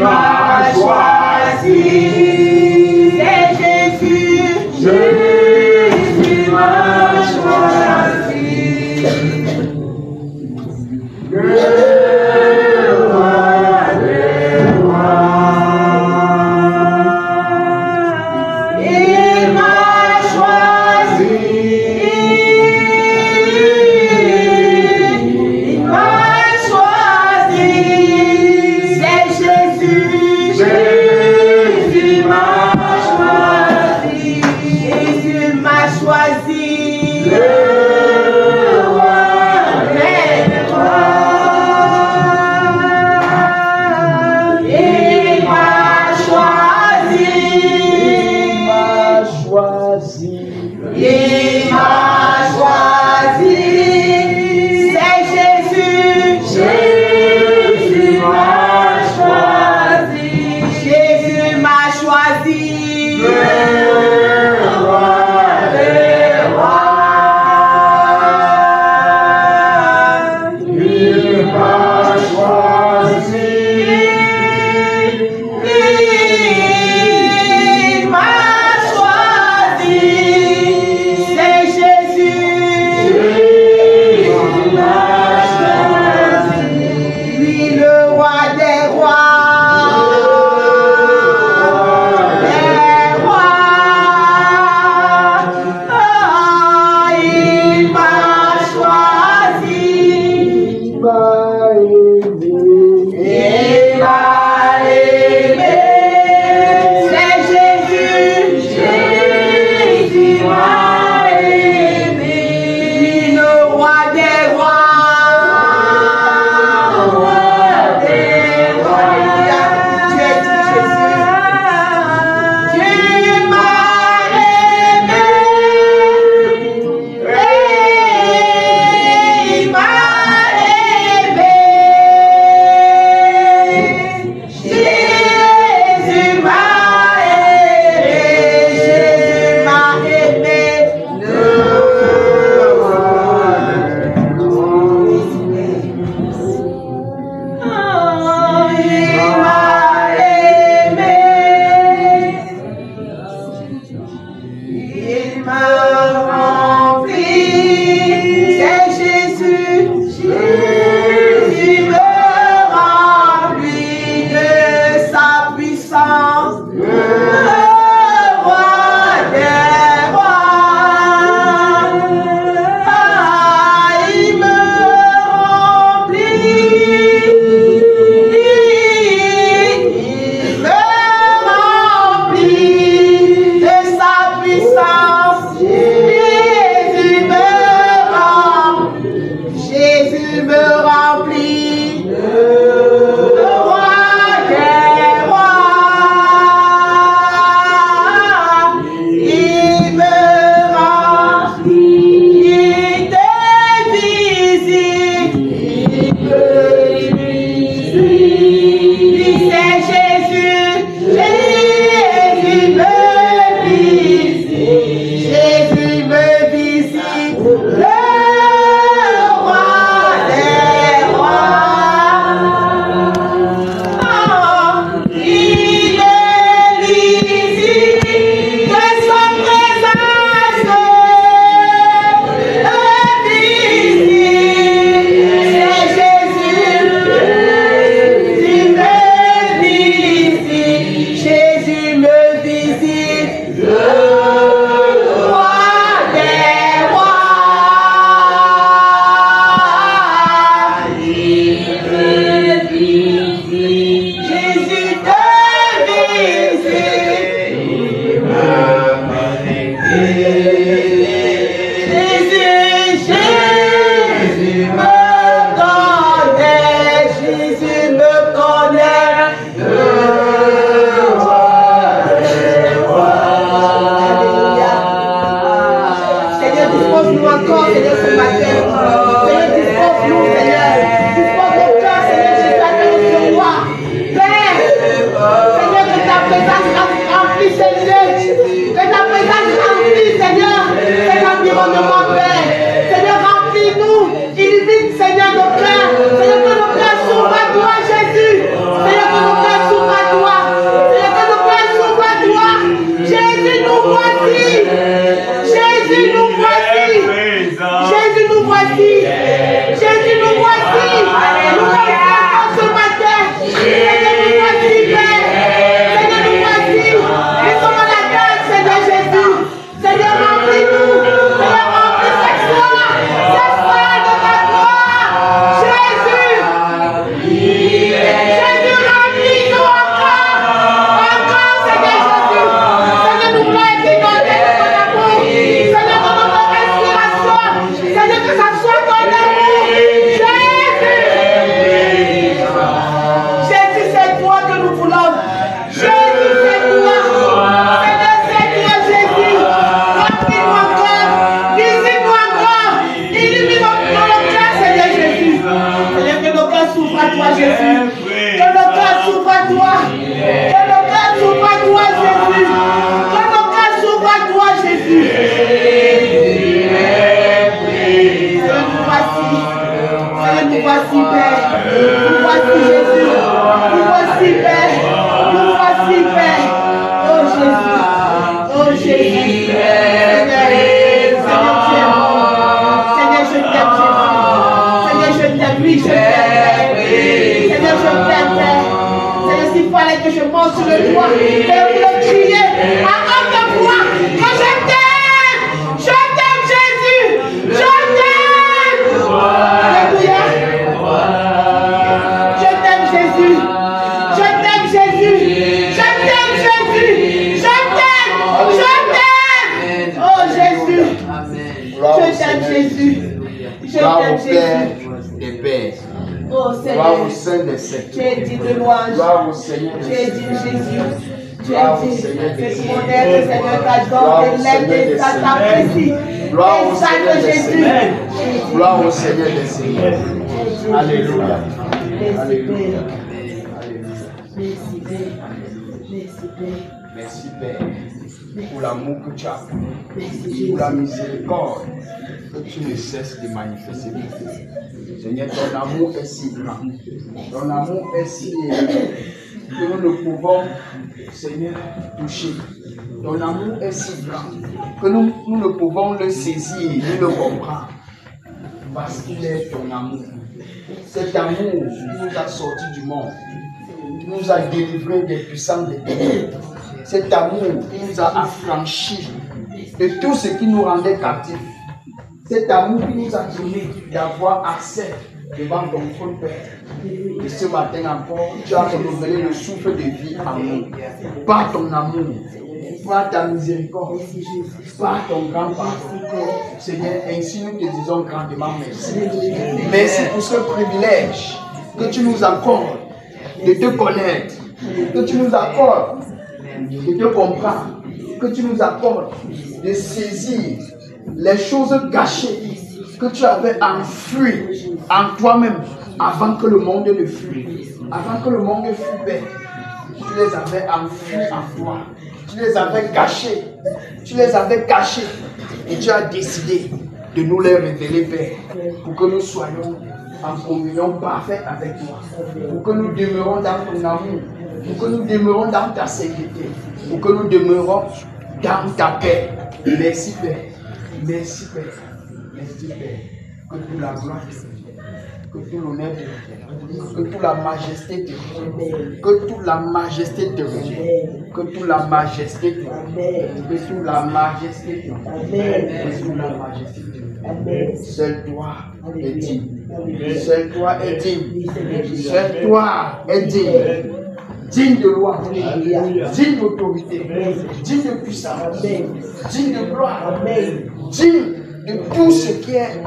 m'a choisi. C'est Jésus. Jésus m'a choisi. Le roi des rois. Il m'a choisi. Il m'a choisi. C'est Jésus. Jésus m'a choisi. Jésus m'a choisi. Le roi des rois. Il m'a choisi. Il m'a choisi. C'est Jésus. Jésus m'a choisi. Jésus m'a choisi. Le roi des rois. Il m'a choisi. Il m'a choisi. C'est Jésus. Jésus m'a choisi. Lui le roi des rois. Des rois. Ah, il m'a choisi. Il m'a aimé. C'est Jésus. Jésus m'a aimé. Lui le roi des rois. Roi des rois. Tu es dit Jésus. Tu m'as aimé. Il m'a aimé. Jésus m'a aimé. Jésus m'a aimé. Le roi des rois. Oh, il m'a aimé. Il m'a rempli. C'est Jésus. Jésus me remplit de sa puissance. Le roi des rois. Ah, il me remplit. Il me remplit de sa puissance. Jésus me remplit. Jésus me remplit. Le roi des rois. Il me remplit de visite. Il me visite. C'est Jésus. Jésus me visite. Jésus me visite. Le roi des rois. Oh, il me visite de son présence. Me visite. C'est Jésus. Jésus me visite. Jésus me visite. Le roi des rois. Il me visite. Jésus te visite. Il me Jésus, Jésus me connaît. Jésus me connaît. Le roi des rois. Alléluia. Seigneur, dispose-nous encore, Seigneur, ce matin. Seigneur, dispose-nous, Seigneur. Dispose nos cœurs, Seigneur, Jésus, à te recevoir. Père, Seigneur, que ta présence remplisse ces lieux. Que ta présence remplisse, Seigneur, cet environnement, Père. Seigneur, remplis-nous. Illumine, Seigneur, nos cœurs. Seigneur, que nos cœurs s'ouvrent à toi. s'ouvre à toi, Jésus. Que nos cœurs s'ouvrent à toi. Que nos cœurs s'ouvrent à toi, Jésus. Que nos cœurs s'ouvrent à toi, Jésus. Seigneur, nous voici. Seigneur, nous voici, Père. Nous voici, Jésus. Nous voici, Père. Nous voici, Père. Oh, Jésus. Oh, Jésus. Seigneur, tu es bon. Seigneur, je t'aime, Jésus. Seigneur, je t'aime, oui, je t'aime. Seigneur, je t'aime, Père. Seigneur, s'il fallait que je monte sur le toit, Père, pour le crier à haute voix que je t'aime. Je t'aime, Jésus. Je t'aime. Alléluia. Je t'aime, Jésus. Je t'aime, Jésus. Je t'aime, Jésus. Je t'aime. Je t'aime. Oh, Jésus. Je t'aime, Jésus. Je t'aime, Jésus. Des pères. Oh Seigneur, Gloire au Saint des sept. tu es dit de louange. Gloire au Seigneur. Tu es dit Jésus. Tu es dit que tout mon être, Seigneur, t'adore, t'élève et ça t'apprécie. Gloire au Et ça Seigneur que des Jésus. Seigneurs. Gloire au Seigneur des Seigneurs. Alléluia. Alléluia. Merci Père. Merci Père. Merci Père pour l'amour que tu as, Merci pour la Jésus. miséricorde que tu ne cesses de manifester. Seigneur, ton amour est si grand, ton amour est si élevé que nous ne pouvons, Seigneur, toucher. Ton amour est si grand que nous ne pouvons le saisir ni le comprendre parce qu'il est ton amour. Cet amour qui nous a sortis du monde, qui nous a délivrés des puissants des ténèbres. Cet amour qui nous a affranchis de tout ce qui nous rendait captifs. Cet amour qui nous a donné d'avoir accès devant ton trône, Père. Et ce matin encore, tu as renouvelé le souffle de vie en nous. Par ton amour, par ta miséricorde, par ton grand pardon. Seigneur, ainsi nous te disons grandement merci. Merci pour ce privilège que tu nous accordes de te connaître, que tu nous accordes de te comprendre, que tu nous accordes de saisir les choses cachées que tu avais enfouies en toi-même avant que le monde ne fût. Avant que le monde fût, Père, tu les avais enfouies en toi. Tu les avais cachées. Tu les avais cachées. Et tu as décidé de nous les révéler, Père, pour que nous soyons en communion parfaite avec toi. Pour que nous demeurons dans ton amour. Pour que nous demeurons dans ta sécurité. Pour que nous demeurons dans ta paix. Merci, Père. Merci, Père. Merci, Père. Que toute la gloire te revienne. Que tout l'honneur te revienne. Que toute la majesté te revienne. Que toute la majesté te revienne. Que toute la majesté te revienne. Que toute la majesté te revienne. Que toute la majesté te revienne. Seul toi est digne. Seul toi est digne. Seul toi est digne. Digne de loi, digne d'autorité, digne de puissance, digne de gloire, digne de tout ce qui est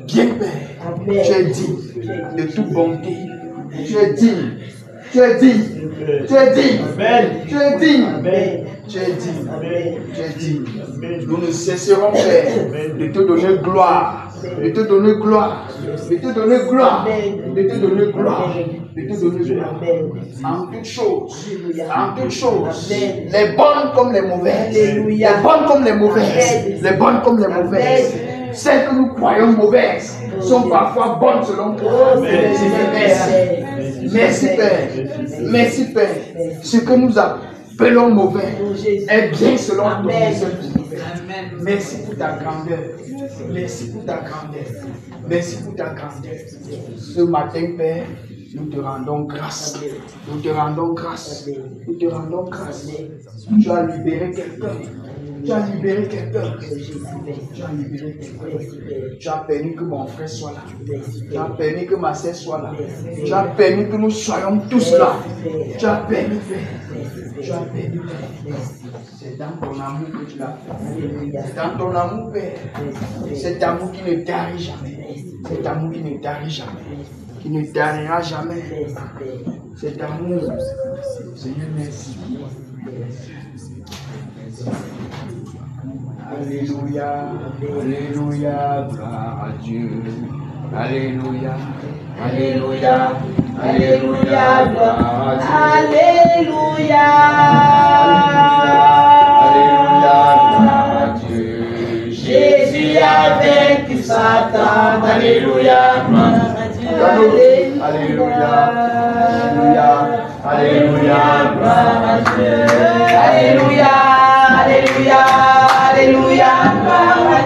bien, Père. Tu es digne de toute bonté. Tu es digne. Tu es digne. Tu es digne. Tu es digne. Tu es digne. Tu es digne. Nous ne cesserons, Père, de te donner gloire. De te donner gloire. De te donner gloire. De te donner gloire. De te donner gloire. En toutes choses. En toutes choses. Les bonnes comme les mauvaises. Les bonnes comme les mauvaises. Les bonnes comme les mauvaises. Celles que nous croyons mauvaises sont parfois bonnes selon toi. Merci. Merci Père. Merci Père. Ce que nous appelons mauvais est bien selon ton miséricorde. Merci pour ta grandeur. Merci pour ta grandeur. Merci pour ta grandeur. Ce matin, Père, nous te rendons grâce. Nous te rendons grâce. Nous te rendons grâce. Tu as libéré quelqu'un. Tu as libéré quelqu'un. Tu as libéré quelqu'un. Tu as permis que mon frère soit là. Tu as permis que ma sœur soit là. Tu as permis que nous soyons tous là. Tu as permis, Père. Tu as permis, Père. C'est dans ton amour que tu l'as fait. C'est dans ton amour, Père. Cet amour qui ne tarit jamais. Cet amour qui ne tarit jamais. Qui ne tarira jamais. Cet amour. Seigneur, merci. Alléluia, alléluia, gloire à Dieu. Alléluia, Alléluia, Alléluia, gloire à Dieu. Alléluia, Alléluia, gloire à Dieu. Jésus a vaincu Satan. Alléluia, gloire à Dieu. Alléluia, Alléluia, Alléluia, gloire à Dieu. Alléluia, Alléluia, Alléluia, gloire à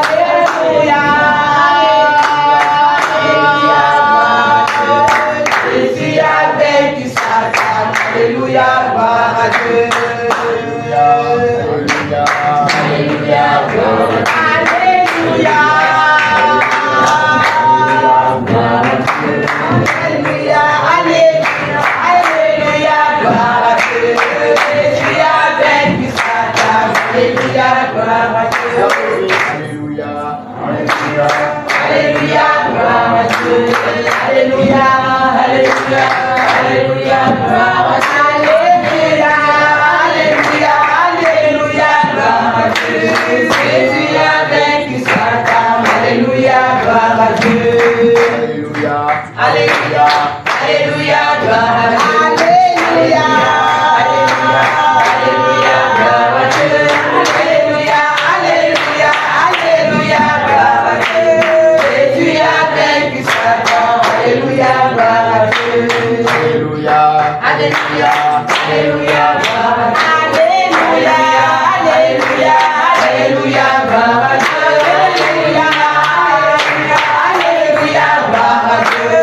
Dieu. Alléluia. Jésus a vaincu Satan. Alléluia, gloire à Dieu. Alléluia, Alléluia, gloire à Dieu. Alléluia, Alléluia, Alléluia, Alléluia, gloire à Dieu. Jésus a vaincu Satan. Alléluia, gloire à Dieu. Alléluia, Alléluia, Alléluia, gloire à Dieu. Alléluia, Alléluia, Alléluia, gloire à Dieu. Alléluia, Alléluia, Alléluia, gloire à Dieu. Jésus a vaincu Satan. Alléluia, gloire à Dieu. Alléluia, Alléluia, Alléluia, gloire à Dieu. Alléluia, Alléluia, Alléluia, gloire à Dieu. Alléluia, Alléluia, Alléluia, gloire à Dieu. Jésus a vaincu Satan. Alléluia, gloire à Dieu. Alléluia, Alléluia, Alléluia, gloire à Dieu. Alléluia, Alléluia, Alléluia, gloire à Dieu. Alléluia, Alléluia, gloire à Dieu.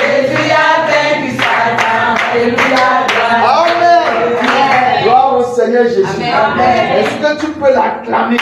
Jésus a vaincu Satan. Alléluia, gloire à Dieu. Amen. Gloire au Seigneur Jésus. Amen. Est-ce que tu peux l'acclamer?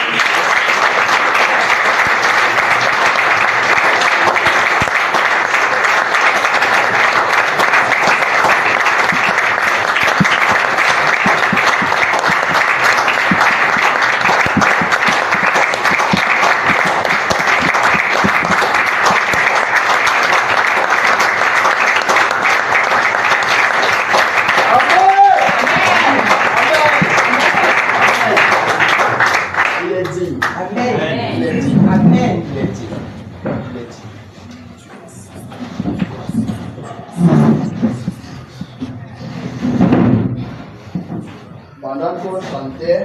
Pendant qu'on chantait,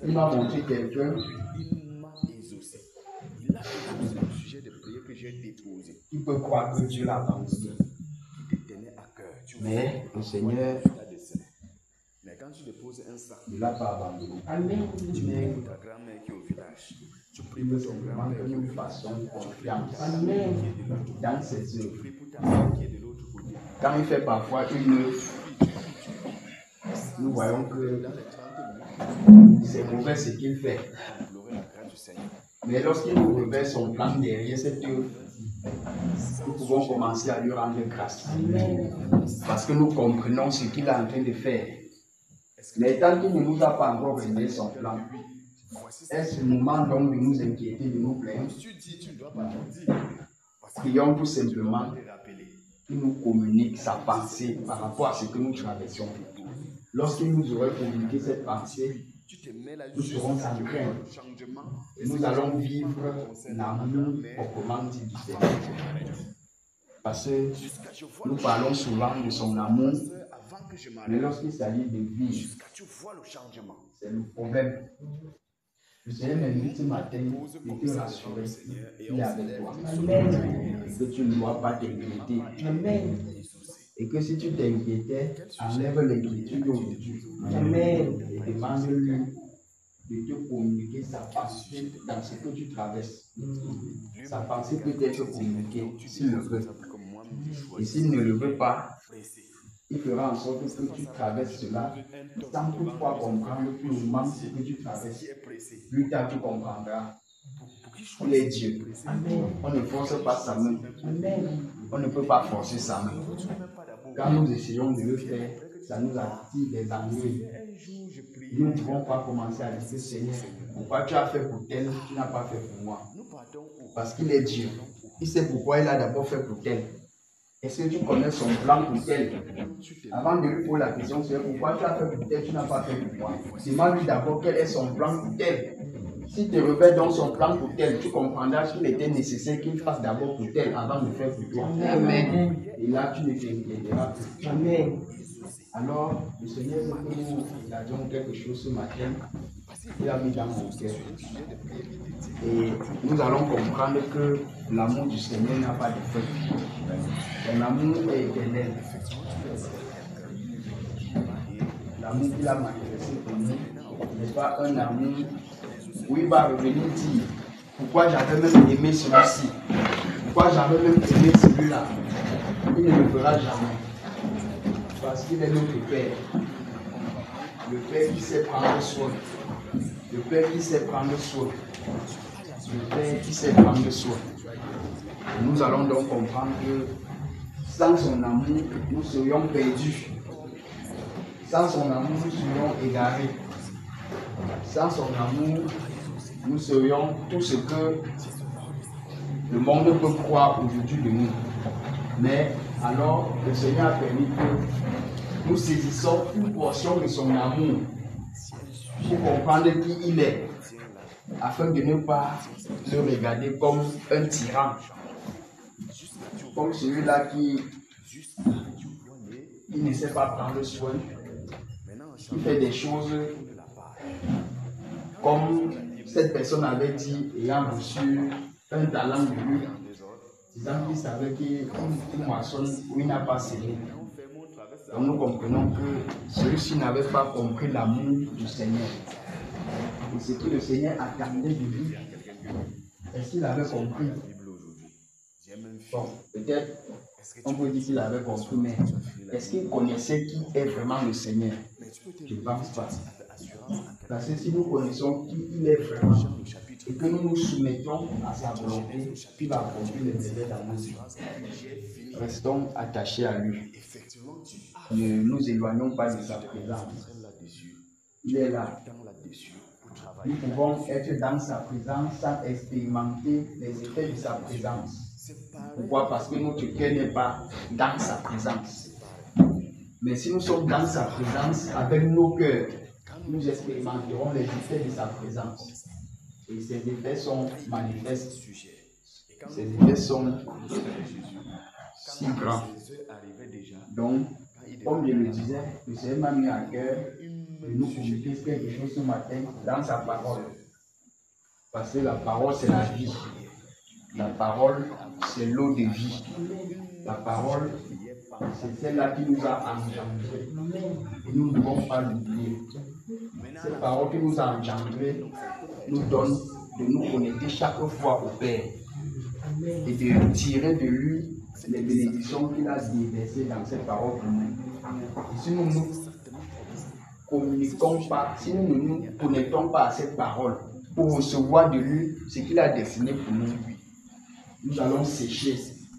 il m'a montré quelqu'un qui peut croire que Dieu l'a abandonné. Mais le Seigneur ne l'a pas abandonné. Amen. Il veut simplement que nous fassions confiance dans ses œuvres. Quand il fait parfois une œuvre, nous voyons que c'est mauvais ce qu'il fait. Mais lorsqu'il nous révèle son plan derrière cette œuvre, nous pouvons commencer à lui rendre grâce. Parce que nous comprenons ce qu'il est en train de faire. Mais tant qu'il ne nous a pas encore révélé son plan, est-ce le moment donc de nous inquiéter, de nous plaindre? Prions tout simplement qu'il nous communique sa pensée par rapport à ce que nous traversons. Lorsqu'il nous aura communiqué cette pensée, nous serons en crainte et nous allons vivre l'amour aux commandes du Seigneur. Parce que nous parlons souvent de son amour, mais lorsqu'il s'agit de vivre, c'est le problème. Le Seigneur m'invite ce matin et te rassurer qu'il est avec toi. Et que tu ne dois pas t'inquiéter. Et que si tu t'inquiétais, enlève l'inquiétude aujourd'hui. Et demande-lui de te communiquer sa pensée dans ce que tu traverses. Sa pensée peut être communiquée s'il le veut. Et s'il ne le veut pas, il fera en sorte que tu traverses cela sans toutefois comprendre plus au moment ce que tu traverses. Plus tard, tu comprendras. Il est Dieu. On ne force pas sa main. On ne peut pas forcer sa main. Quand nous essayons de le faire, ça nous attire des ennuis. Nous ne pouvons pas commencer à dire Seigneur, pourquoi tu as fait pour tel, tu n'as pas fait pour moi. Parce qu'il est Dieu. Il sait pourquoi il a d'abord fait pour tel. Est-ce que tu connais son plan pour tel? Avant de lui poser la question, c'est pourquoi tu as fait pour tel, tu n'as pas fait pour moi. Demande-lui d'abord quel est son plan pour tel. Si tu revers dans son plan pour tel, tu comprendras qu'il était nécessaire qu'il fasse d'abord pour tel avant de faire pour toi. Amen. Et là, tu ne t'inquiéteras plus. Amen. Alors, le Seigneur veut que nous regardions quelque chose ce matin. Il a mis dans mon cœur. Et nous allons comprendre que l'amour du Seigneur n'a pas de fin. Son amour est éternel. L'amour qu'il a manifesté pour nous n'est pas un amour où il va revenir dire pourquoi j'avais même aimé celui-ci, pourquoi j'avais même aimé celui-là. Il ne le fera jamais. Parce qu'il est notre Père. Le Père qui sait prendre soin. Le Père qui sait prendre soin. Le Père qui sait prendre soin. Et nous allons donc comprendre que sans son amour, nous serions perdus. Sans son amour, nous serions égarés. Sans son amour, nous serions tout ce que le monde peut croire aujourd'hui de nous. Mais alors, le Seigneur a permis que nous saisissons une portion de son amour pour comprendre qui il est, afin de ne pas le regarder comme un tyran, comme celui-là qui ne sait pas prendre soin, qui fait des choses comme cette personne avait dit, ayant reçu un talent de lui, disant qu'il savait qu'il moissonne où il n'a pas semé. Donc nous comprenons que celui-ci n'avait pas compris l'amour du Seigneur. Et ce que le Seigneur attendait de lui, est-ce qu'il avait compris? Bon, peut-être on peut dire qu'il avait compris, mais est-ce qu'il connaissait qui est vraiment le Seigneur? Je ne pense pas. Parce que si nous connaissons qui il est vraiment et que nous nous soumettons à sa volonté, il va accomplir les délais d'amour. Restons attachés à lui. Ne nous éloignons pas de sa présence. Il est là. Nous pouvons être dans sa présence sans expérimenter les effets de sa présence. Pourquoi? Parce que notre cœur n'est pas dans sa présence. Mais si nous sommes dans sa présence avec nos cœurs, nous expérimenterons les effets de sa présence. Et ces effets sont manifestes. Ces effets sont si grands. Donc, comme je le disais, le Seigneur m'a mis à cœur de nous communiquer quelque chose ce matin dans sa parole. Parce que la parole, c'est la vie. La parole, c'est l'eau de vie. La parole, c'est celle-là qui nous a engendrés. Et nous ne devons pas l'oublier. Cette parole qui nous a engendrés nous donne de nous connecter chaque fois au Père et de tirer de lui les bénédictions qu'il a déversées dans cette parole pour nous. Et si nous ne nous communiquons pas, si nous ne nous connectons pas à cette parole pour recevoir de lui ce qu'il a destiné pour nous, nous allons sécher.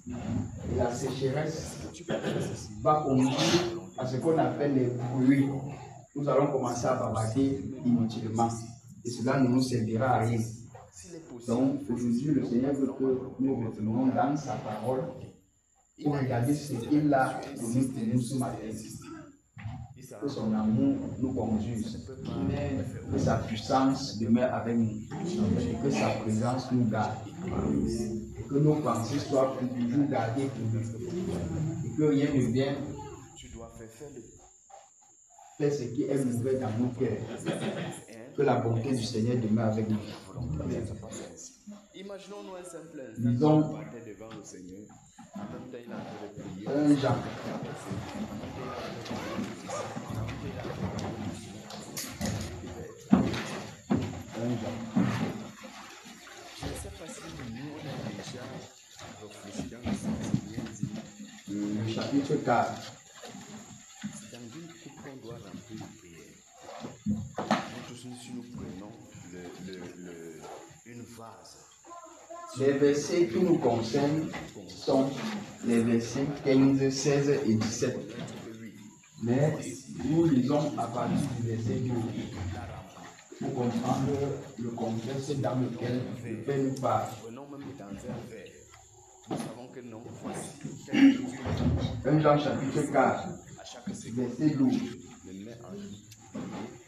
Et la sécheresse va conduire à ce qu'on appelle les bruits. Nous allons commencer à bavarder inutilement. Et cela ne nous servira à rien. Donc aujourd'hui, le Seigneur veut que nous retournions dans sa parole pour regarder ce qu'il a donné pour nous ce matin. Que son amour nous conduise. Que sa puissance demeure avec nous. Et que sa présence nous garde. Et que nos pensées soient toujours gardées pour nous. Et que rien ne vienne faire ce qui est mauvais dans nos cœurs. Que la bonté du Seigneur demeure avec nous. Imaginons-nous un simple instant. Disons, devant le Seigneur. En même temps, il a fait de prier. un Jean. Je ne sais pas si nous, on a déjà réfléchi dans le sens bien dit. Le chapitre 4. Dans une coupe qu'on doit remplir de prière. Nous tous, si nous prenons une vase. Les versets qui nous concernent sont les versets 15, 16 et 17. Mais nous lisons à partir du verset 12 pour comprendre le contexte dans lequel le Père nous parle. Prenons même dans un verre. Nous savons 1 Jean chapitre 4, verset 12.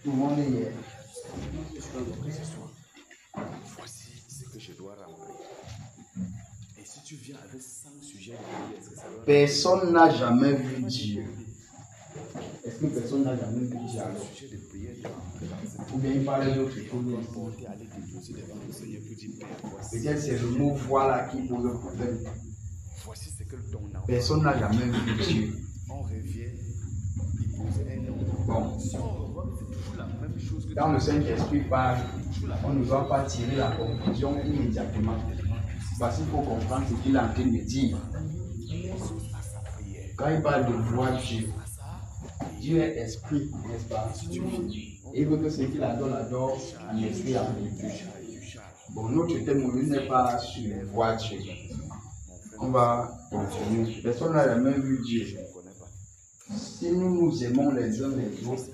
Tout le monde est hier. Voici ce que je dois remplir. Et si tu viens avec 100 sujets de prière, est-ce que ça va? Personne n'a jamais vu Dieu. Est-ce que personne n'a jamais vu Dieu alors? Sujet de prière, Ou bien il parle d'autres choses. porter, aller déposer devant le Seigneur pour dire Père, voici. Peut-être c'est le mot voilà qui pose le problème. Voici ce que ton enfant. Personne n'a jamais vu Dieu. On revient déposer un nom. Bon, Si on revoit que c'est toujours la même chose que quand le Saint-Esprit parle, on ne doit pas tirer la conclusion immédiatement. Parce qu'il faut comprendre ce qu'il est en train de dire. Quand il parle de voir Dieu, Dieu est esprit, n'est-ce pas? Et il veut que ceux qui l'adorent en esprit et en vérité. Bon, notre thème aujourd'hui n'est pas sur voir Dieu. On va continuer. Personne n'a jamais vu Dieu. Si nous nous aimons les uns les autres,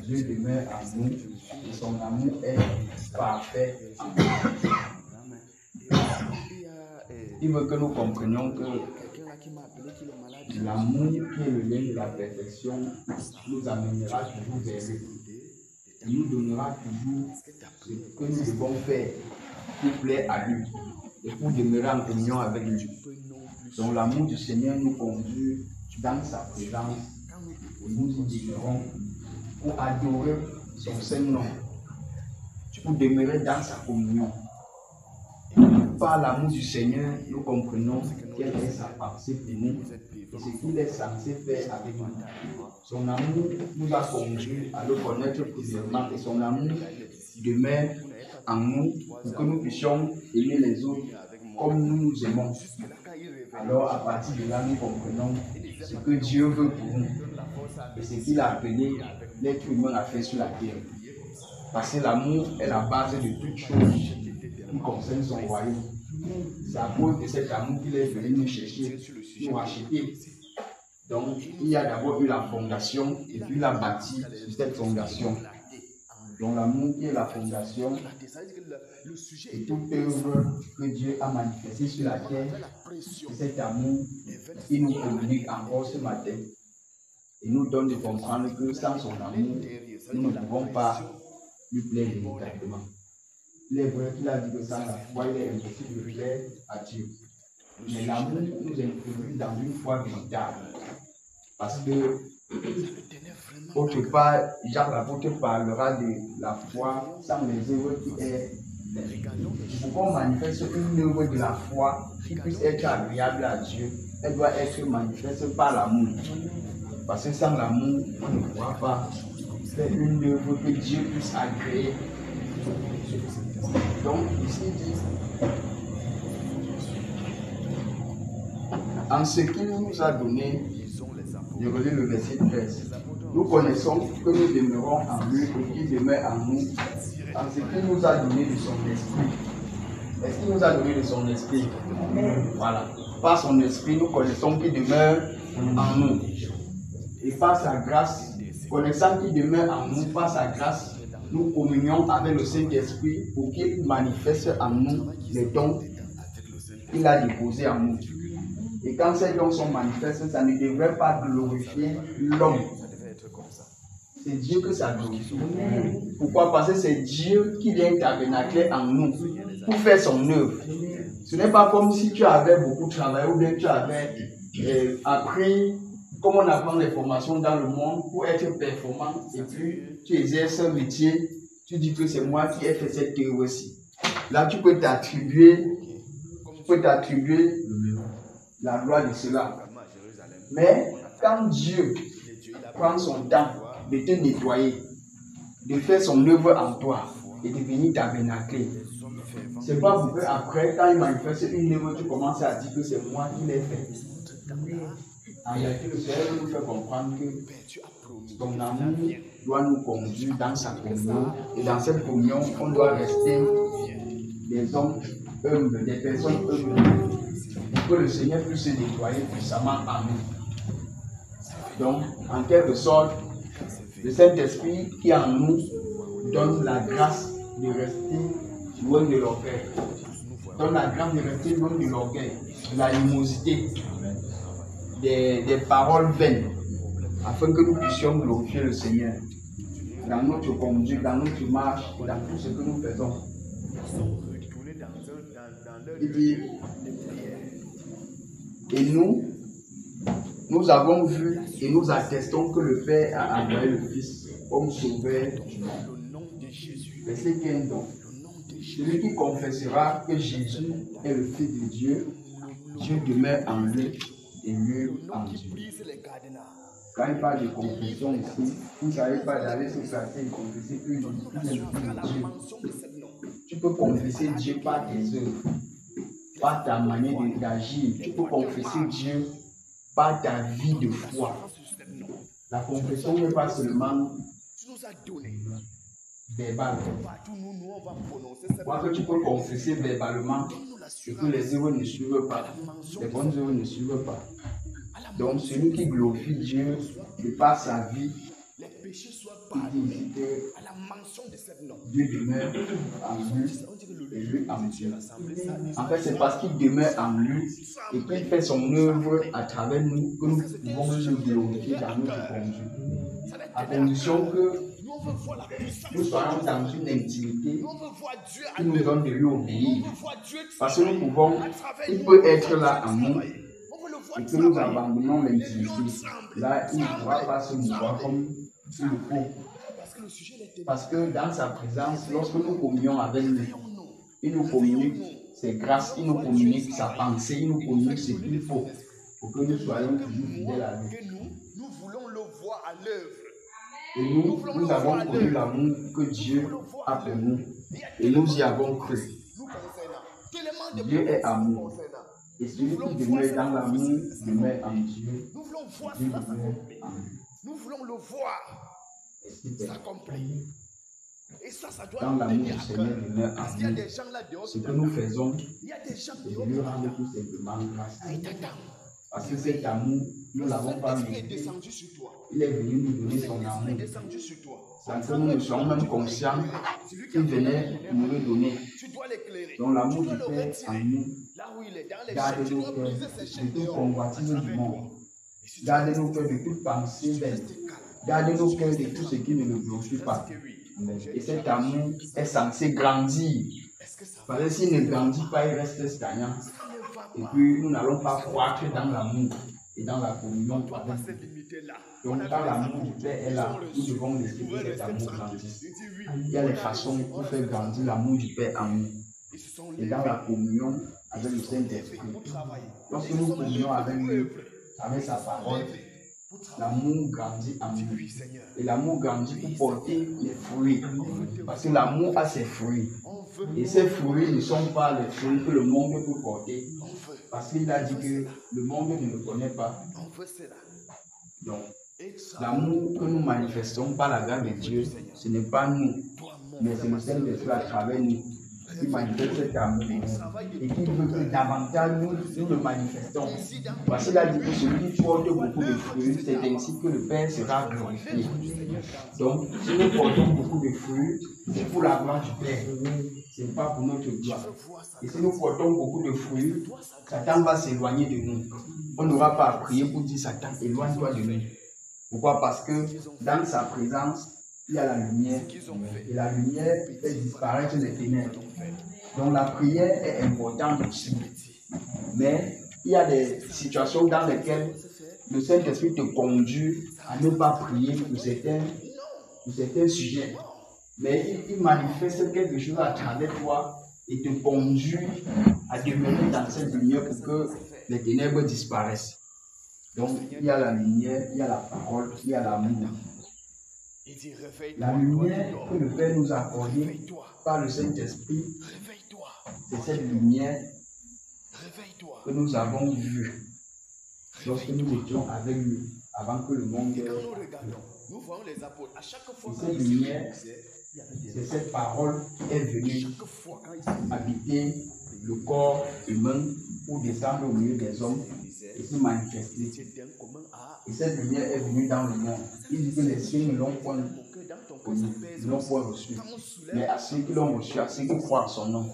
Dieu demeure en nous et son amour est parfait en nous. Il veut que nous comprenions que l'amour qui est le lien de la perfection nous amènera toujours vers lui. Il nous donnera toujours ce que nous devons faire pour plaire à lui et pour demeurer en communion avec lui. Donc l'amour du Seigneur nous conduit dans sa présence et nous y demeurons pour adorer son Saint-Nom, pour demeurer dans sa communion. Par l'amour du Seigneur, nous comprenons quelle est sa pensée pour nous et ce qu'il est censé faire avec nous. Son amour nous a conduits à le connaître plusieurs et son amour demeure en nous pour que nous puissions aimer les autres comme nous nous aimons. Alors à partir de là, nous comprenons ce que Dieu veut pour nous et ce qu'il a appelé l'être humain à faire sur la terre. Parce que l'amour est la base de toutes choses qui concernent son royaume. C'est à cause de cet amour qu'il est venu nous chercher, nous racheter. Donc, il y a d'abord eu la fondation et puis il a bâti sur cette fondation. Donc, l'amour qui est la fondation et toute œuvre que Dieu a manifestée sur la terre, c'est cet amour qui nous communique encore ce matin et nous donne de comprendre que sans son amour, nous ne pouvons pas lui plaire véritablement. Il est vrai qu'il a dit que sans la foi, il est impossible de plaire à Dieu. Mais l'amour nous introduit dans une foi véritable. Parce que, autre part, Jacques l'apôtre parlera de la foi sans les œuvres qui est. Pour qu'on manifeste une œuvre de la foi qui puisse être agréable à Dieu, elle doit être manifeste par l'amour. Parce que sans l'amour, on ne pourra pas faire une œuvre que Dieu puisse agréer. Donc, ici il dit, en ce qu'il nous a donné, je relis le verset 13, nous connaissons que nous demeurons en lui et qu'il demeure en nous, en ce qu'il nous a donné de son esprit. Est-ce qu'il nous a donné de son esprit? Voilà. Par son esprit, nous connaissons qu'il demeure en nous. Et par sa grâce, connaissant qu'il demeure en nous, par sa grâce, nous communions avec le Saint-Esprit pour qu'il manifeste en nous les dons qu'il a déposés en nous. Et quand ces dons sont manifestés, ça ne devrait pas glorifier l'homme. C'est Dieu que ça glorifie. Pourquoi? Parce que c'est Dieu qui vient tabernacler en nous pour faire son œuvre. Ce n'est pas comme si tu avais beaucoup travaillé ou bien tu avais appris, comme on apprend les formations dans le monde pour être performant et puis tu exerces un métier, tu dis que c'est moi qui ai fait cette œuvre-ci. Là, tu peux t'attribuer la gloire de cela. Mais quand Dieu prend son temps de te nettoyer, de faire son œuvre en toi et de venir tabernacler, c'est pas pour qu'après, quand il manifeste une œuvre, tu commences à dire que c'est moi qui l'ai fait. En réalité, le Seigneur nous fait comprendre que ton amour doit nous conduire dans sa communion. Et dans cette communion, on doit rester des hommes humbles, des personnes humbles, pour que le Seigneur puisse se nettoyer puissamment en nous. Donc, en quelque sorte, le Saint-Esprit qui en nous donne la grâce de rester loin de l'enfer. donne la grande vérité, donne de l'orgueil, de l'animosité, des paroles vaines, afin que nous puissions glorifier le Seigneur dans notre conduite, dans notre marche, dans tout ce que nous faisons. Il dit, et nous avons vu et nous attestons que le Père a envoyé le Fils comme sauveur du monde. Verset 15 donc. Celui qui confessera que Jésus est le Fils de Dieu, Dieu demeure en lui et lui en Dieu. Quand il parle de confession ici, vous ne savez pas d'aller se placer et confesser qu'il est le Fils de Dieu. Tu peux confesser Dieu par tes œuvres, par ta manière d'agir. Tu peux confesser Dieu par ta vie de foi. La confession n'est pas seulement verbale. Quoi que tu peux confesser verbalement et que les œuvres ne suivent pas, les bonnes œuvres ne suivent pas. Donc celui qui glorifie Dieu de par sa vie, il dit que Dieu demeure en lui et lui en Dieu. En fait, c'est parce qu'il demeure en lui et qu'il fait son œuvre à travers nous que nous pouvons le glorifier dans notre conduite. À condition que nous soyons dans une intimité qui nous donne de lui obéir. Parce que nous pouvons, il peut être là en nous et que nous abandonnons l'intimité. Là, il ne pourra pas se mouvoir comme il le faut. Parce que dans sa présence, lorsque nous communions avec lui, il nous communique ses grâces, il nous communique sa pensée, il nous communique ce qu'il faut pour que nous soyons toujours fidèles à lui. Nous voulons le voir à l'œuvre. Et nous avons connu l'amour que Dieu a pour nous et nous y avons cru. Dieu est amour. Et celui qui demeure dans l'amour demeure en Dieu. Dieu demeure en lui. Nous voulons le voir s'accomplir. Et ça doit dans nous l'amour tenir du à Seigneur cœur. demeure Parce en qu'il y a nous. des gens là dehors Ce qui que nous t'attendent. faisons, Il y a des gens c'est dehors de lui qui rendre t'attendent. tout simplement grâce. Ils t'attendent. Parce que cet amour, nous ne l'avons pas Saint-Esprit est mérité. descendu sur toi. Il est venu nous donner son Saint-Esprit est amour. descendu sur toi. Sans que nous ne soyons même conscients qu'il venait nous le donner. Tu dois l'éclairer. Donc l'amour Tu du dois le Père retirer. en nous, Là où il est, dans les chaînes, gardez tu nos dois cœurs briser ces de chaînes toute dehors. convoitise du monde. Gardez nos cœurs de toute pensée vaine. Restez calme. Gardez nos cœurs de tout ce qui ne nous glorifie pas. Et cet amour est censé grandir. Est-ce que ça va? Parce que s'il ne grandit pas, il reste stagnant. Et puis nous n'allons pas croître dans l'amour et dans la communion On va avec pas se lui. limiter là. Donc quand l'amour du Père est là, nous devons laisser que cet amour grandisse. Il y a des façons pour faire grandir l'amour du Père en nous. Ils se sont Et levés dans la communion avec le Saint-Esprit. pour travailler. Lorsque nous communions avec lui, avec sa parole, l'amour grandit en nous. Oui, Seigneur. Et l'amour grandit pour porter les fruits. Parce que l'amour a ses fruits. On veut. Et ces fruits ne sont pas les fruits que le monde peut porter. On veut. Parce qu'il a dit que le monde ne le connaît pas. On veut cela. Donc, Et ça, l'amour que nous manifestons par la grâce de Dieu, ce n'est pas nous, toi, mon mais c'est le Saint-Esprit à travers nous qui manifeste cet amour et qui veut que davantage nous le manifestons. Parce qu'il a dit que celui qui porte beaucoup de fruits, c'est ainsi que le Père sera glorifié. Donc, si nous portons beaucoup de fruits, c'est pour la gloire du Père. Ce n'est pas pour notre gloire. Et si nous portons beaucoup de fruits, Satan va s'éloigner de nous. On n'aura pas à prier pour dire Satan, éloigne-toi de nous. Pourquoi? Parce que dans sa présence, il y a la lumière. Et la lumière fait disparaître les ténèbres. Donc la prière est importante aussi. Mais il y a des situations dans lesquelles le Saint-Esprit te conduit à ne pas prier pour certains sujets. Mais il manifeste quelque chose à travers toi et te conduit à demeurer dans cette lumière pour que les ténèbres disparaissent. Donc il y a la lumière, il y a la parole, il y a l'amour. il dit réveille-toi. La lumière que le Père nous a accordée Réveille-toi. par le Saint-Esprit, Réveille-toi. c'est cette lumière Réveille-toi. que nous avons vue lorsque nous étions avec lui, avant que le monde. Et quand nous regardons, nous voyons les apôtres. À chaque fois Et quand cette ils lumière, se disaient, c'est cette parole qui est venue chaque fois quand ils se habiter le corps humain pour descendre au milieu des hommes et se manifester. disaient d'un commun à Et cette lumière est venue dans le monde. Il dit que les cieux ne l'ont point pour que dans ton corps connu, ça pèse. ne l'ont point reçu. Quand on soulève, Mais à ceux qui l'ont reçu, à ceux qui croient en son nom,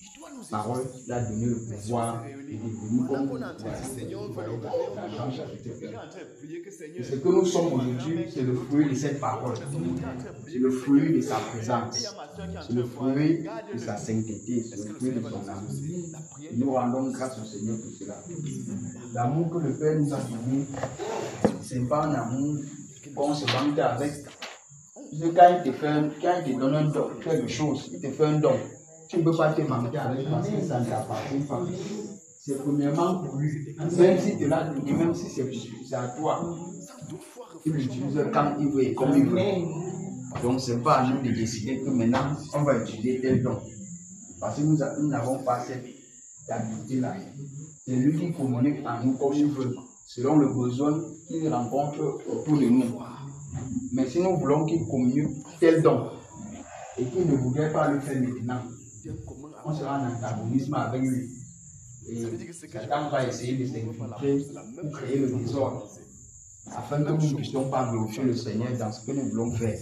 il doit parole, il a donné le pouvoir et devenu comme vous voyez dans Jean chapitre 1. Et ce que nous sommes aujourd'hui, c'est le fruit de cette parole. C'est le fruit de sa présence. C'est le fruit de sa sainteté. C'est le fruit de son amour. Et nous rendons grâce au Seigneur pour cela. L'amour que le Père nous a donné, ce n'est pas un amour qu'on se vante avec. Quand il te donne un don, quelque chose, il te fait un don, tu ne peux pas te vanter avec parce que ça ne t'appartient pas. C'est premièrement pour lui. Même si tu l'as donné, même si c'est à toi, il l'utilise quand il veut et comme il veut. Donc ce n'est pas à nous de décider que maintenant on va utiliser tel don. Parce que nous n'avons pas cette habitude-là. C'est lui qui communique en nous comme il veut, selon le besoin qu'il rencontre autour de nous. Mais si nous voulons qu'il communique tel don et qu'il ne voudrait pas le faire maintenant, on sera en antagonisme avec lui. Et Satan va essayer de s'infiltrer pour créer le désordre afin que nous ne puissions pas glorifier le Seigneur dans ce que nous voulons faire.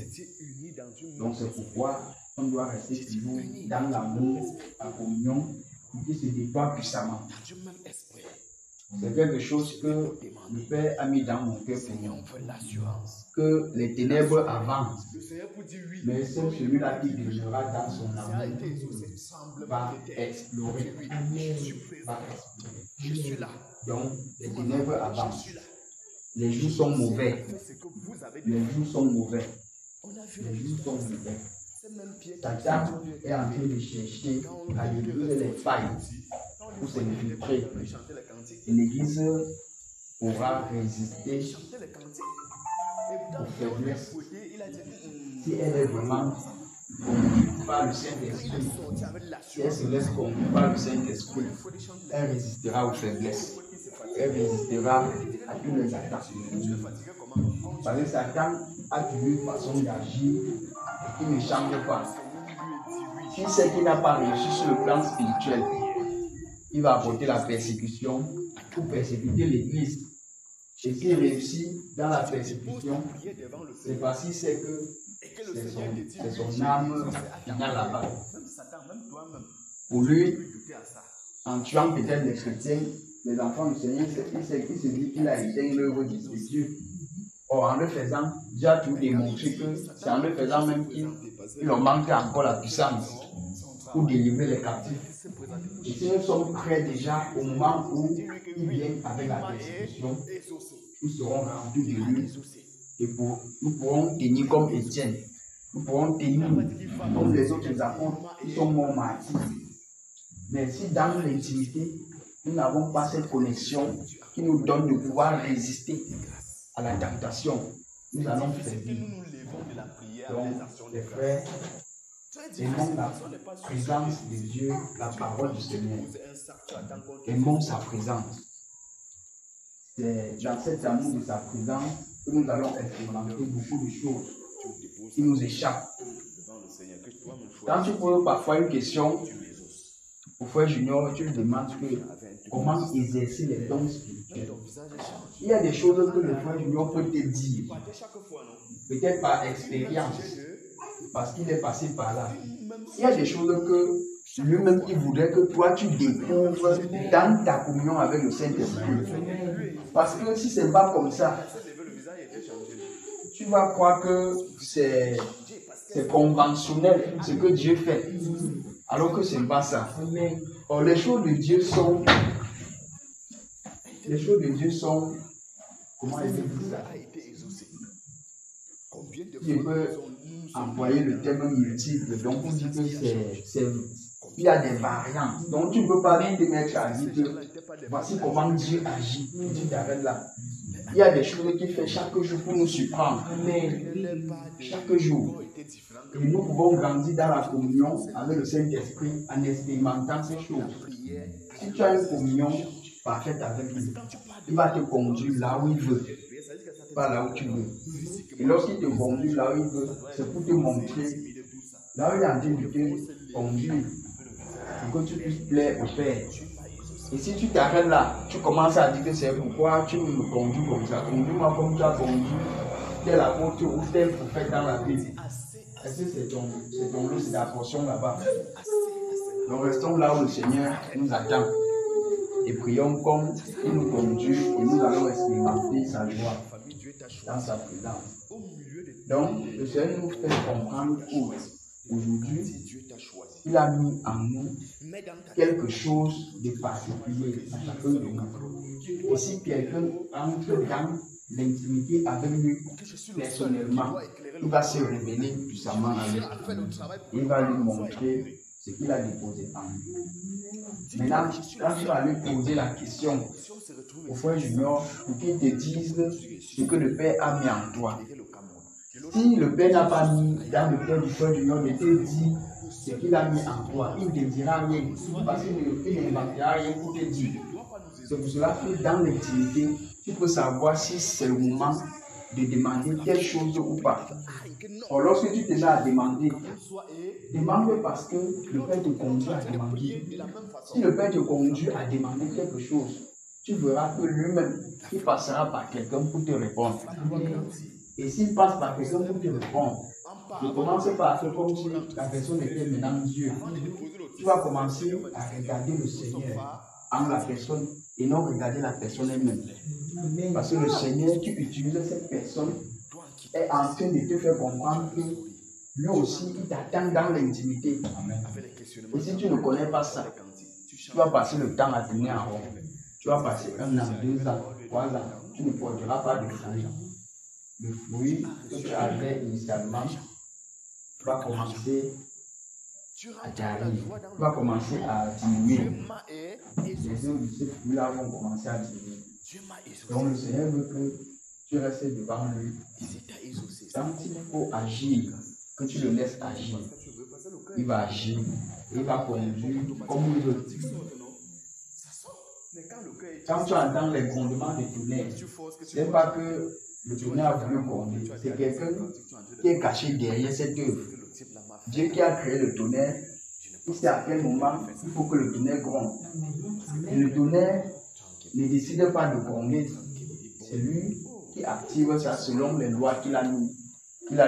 Donc c'est pourquoi on doit rester toujours dans l'amour, la communion, pour qu'il se déploie puissamment. C'est quelque chose que le Père a mis dans mon cœur pour nous. Que les ténèbres avancent, mais c'est celui-là qui demeurera dans son amour va explorer. Je suis là. Donc, les ténèbres avancent. Les jours sont mauvais. Les jours sont mauvais. Les jours sont mauvais. Satan est en train de chercher à utiliser les failles pour s'infiltrer. Et l'Église pourra résister aux faiblesses. Si elle est vraiment conduite par le Saint-Esprit, si elle se laisse conduire par le Saint-Esprit, elle résistera aux faiblesses. Elle résistera à tous les attaques. Parce que Satan a toujours une façon d'agir qui ne change pas. Si c'est qu'il n'a pas réussi sur le plan spirituel, il va apporter la persécution pour persécuter l'Église. Et s'il réussit dans la persécution, c'est parce qu'il sait que c'est son âme finale là-bas. Pour lui, en tuant peut-être les chrétiens, les enfants du Seigneur, il se dit qu'il a éteint l'œuvre de Dieu. Or, en le faisant, Dieu a toujours démontré que c'est en le faisant même qu'il leur manque encore la puissance pour délivrer les captifs. Et si nous sommes prêts déjà au moment où il vient avec la persécution, nous serons remplis de lui et nous pourrons tenir comme Étienne. Nous pourrons tenir comme les autres apôtres qui sont morts martyrs. Mais si dans l'intimité, nous n'avons pas cette connexion qui nous donne de pouvoir résister à la tentation, nous allons faiblir. Donc, les frères, aimons la présence de Dieu, la parole du Seigneur. Aimons sa présence. C'est dans cet amour de sa présence que nous allons expérimenter beaucoup de choses qui nous échappent. Quand tu poses parfois une question au frère Junior, tu lui demandes comment exercer les dons spirituels. Il y a des choses que le frère Junior peut te dire, peut-être par expérience, parce qu'il est passé par là. Il y a des choses que lui-même il voudrait que toi tu découvres dans ta communion avec le Saint-Esprit. Parce que si ce n'est pas comme ça, tu vas croire que c'est conventionnel ce que Dieu fait, alors que ce n'est pas ça. Or, les choses de Dieu sont, comment il dit ça? Je peux employer le terme multiple, donc on dit que il y a des variantes. Donc tu ne peux pas te mettre à dire que voici comment Dieu agit. Dieu t'arrête là. Il y a des choses qu'il fait chaque jour pour nous surprendre. Chaque jour. Et nous pouvons grandir dans la communion avec le Saint-Esprit en expérimentant ces choses. Si tu as une communion parfaite avec lui, il va te conduire là où il veut, pas là où tu veux. Et lorsqu'il te conduit là où il veut, c'est pour te montrer là où il est en train de te conduire, pour que tu puisses plaire au Père. Et si tu t'arrêtes là, tu commences à dire que c'est pourquoi tu me conduis comme ça. Conduis-moi comme tu as conduit tel apôtre ou tel prophète dans la Bible. Est-ce que c'est ton lot, c'est ta portion là-bas? Nous restons là où le Seigneur nous attend. Et prions comme il nous conduit et nous allons expérimenter sa joie dans sa présence. Donc, le Seigneur nous fait comprendre qu'aujourd'hui, il a mis en nous quelque chose de particulier à chacun de nous. Et si quelqu'un entre dans l'intimité avec lui personnellement, il va se révéler puissamment avec lui. Il va lui montrer ce qu'il a déposé en lui. Maintenant, quand tu vas lui poser la question au frère Junior pour qu'il te dise ce que le Père a mis en toi. Si le Père n'a pas mis dans le cœur du frère Junior de te dire ce qu'il a mis en toi, il ne te dira rien parce qu'il n'inventera rien pour te dire. C'est pour cela que dans l'intimité, tu peux savoir si c'est le moment de demander quelque chose ou pas. Or, lorsque tu te mets à demander, demande parce que le Père te conduit à demander. Si le Père te conduit à demander quelque chose, tu verras que lui-même, il passera par quelqu'un pour te répondre. Et s'il passe par quelqu'un pour te répondre, ne commence pas à faire comme si la personne était maintenant Dieu. Tu vas commencer à regarder le Seigneur en la personne et non regarder la personne elle-même. Parce que le Seigneur qui utilise cette personne est en train de te faire comprendre que lui aussi, il t'attend dans l'intimité. Et si tu ne connais pas ça, tu vas passer le temps à tourner en rond. Tu vas passer 1 an, 2 ans, 3 ans. Tu ne produiras pas de fruits. Le fruit que tu avais initialement va commencer à tarir, va commencer à diminuer. Les autres de ces fruits-là vont commencer à diminuer. Donc le Seigneur veut que tu restes devant lui. Quand il faut agir, que tu le laisses agir, il va agir, il va conduire comme il veut. Quand tu entends les grondements des tonnerres, ce n'est pas que le tonnerre a voulu gronder, c'est quelqu'un qui est caché derrière cette œuvre. Dieu qui a créé le tonnerre, il sait à quel moment il faut que le tonnerre gronde. Et le tonnerre ne décide pas de gronder, c'est lui qui active ça selon les lois qu'il a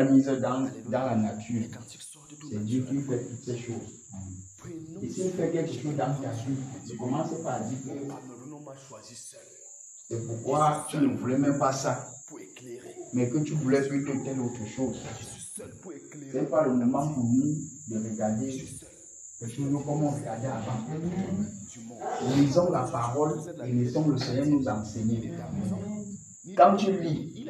mises dans la nature. C'est Dieu qui fait toutes ces choses. Et s'il fait quelque chose dans ta vie, tu commences pas à dire que c'est pourquoi tu ne voulais même pas ça, mais que tu voulais plutôt telle autre chose. Ce n'est pas le moment pour nous de regarder les choses comme on regardait avant. Lisons la parole et laissons le Seigneur nous enseigner. Quand tu lis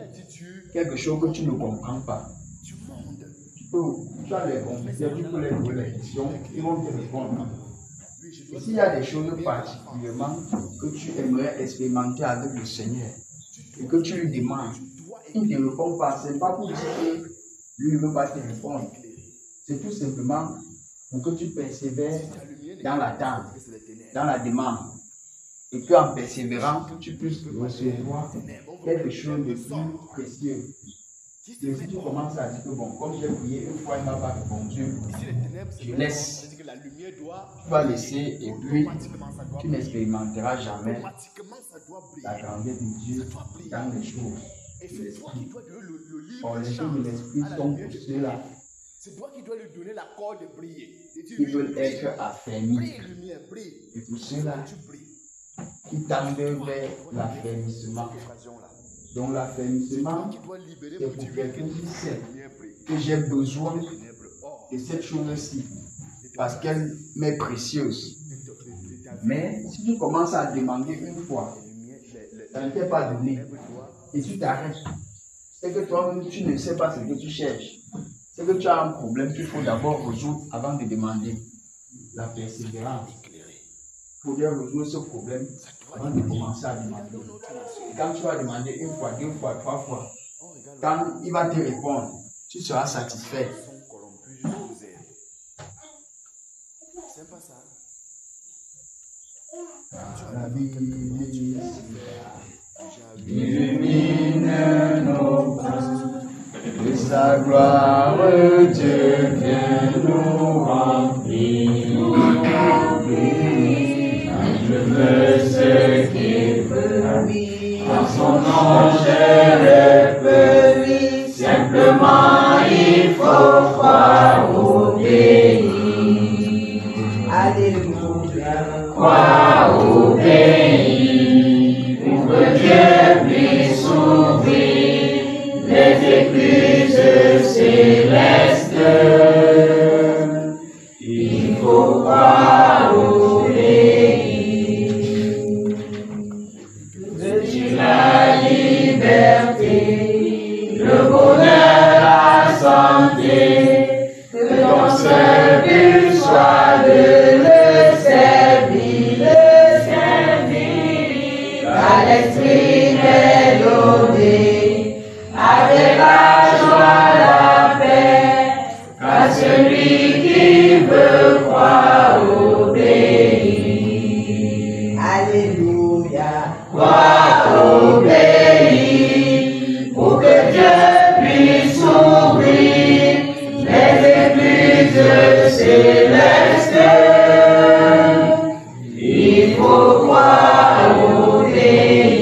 quelque chose que tu ne comprends pas, tu as les compétences, tu peux les poser les questions, ils vont te répondre. Et s'il y a des choses particulièrement que tu aimerais expérimenter avec le Seigneur et que tu lui demandes, il ne te répond pas. Ce n'est pas pour dire que lui ne veut pas te répondre. C'est tout simplement pour que tu persévères dans l'attente, dans la demande. Et qu'en persévérant, tu puisses recevoir quelque chose de plus précieux. Et si tu commences à dire que bon, comme j'ai prié une fois, il ne m'a pas répondu, je laisse. Tu vas laisser et puis tu n'expérimenteras jamais la grandeur de Dieu dans les choses de l'esprit. Or, les choses de l'esprit sont pour ceux-là qui veulent être affermis. Et pour ceux-là qui tendent vers l'affermissement. Donc l'affermissement, c'est pour quelqu'un qui sait que j'ai besoin de cette chose-ci parce qu'elle m'est précieuse. Mais si tu commences à demander une fois, ça ne t'est pas donné et tu t'arrêtes, c'est que toi-même tu ne sais pas ce que tu cherches. C'est que tu as un problème qu'il faut d'abord résoudre avant de demander. La persévérance. Il faut bien résoudre ce problème avant de commencer à demander. Et quand tu vas demander une fois, 2 fois, 3 fois, quand il va te répondre, tu seras satisfait. C'est pas ça. La vie illumine nos pas, de sa gloire Dieu vient nous remplir. Je veux ce qu'il veut, en son nom je le peux, simplement il faut croire, obéir. Alléluia. Crois obéir pour que Dieu puisse ouvrir les écluses célestes. Il faut croire obéir. Veux-tu la liberté, le bonheur, la santé, que ton seul but soit de le servir, car l'esprit est donné, avec la joie, la paix, car celui qui veut croire obéir. Alléluia, croire obéir, pour que Dieu puisse ouvrir les écluses célestes. Il faut croire obéir.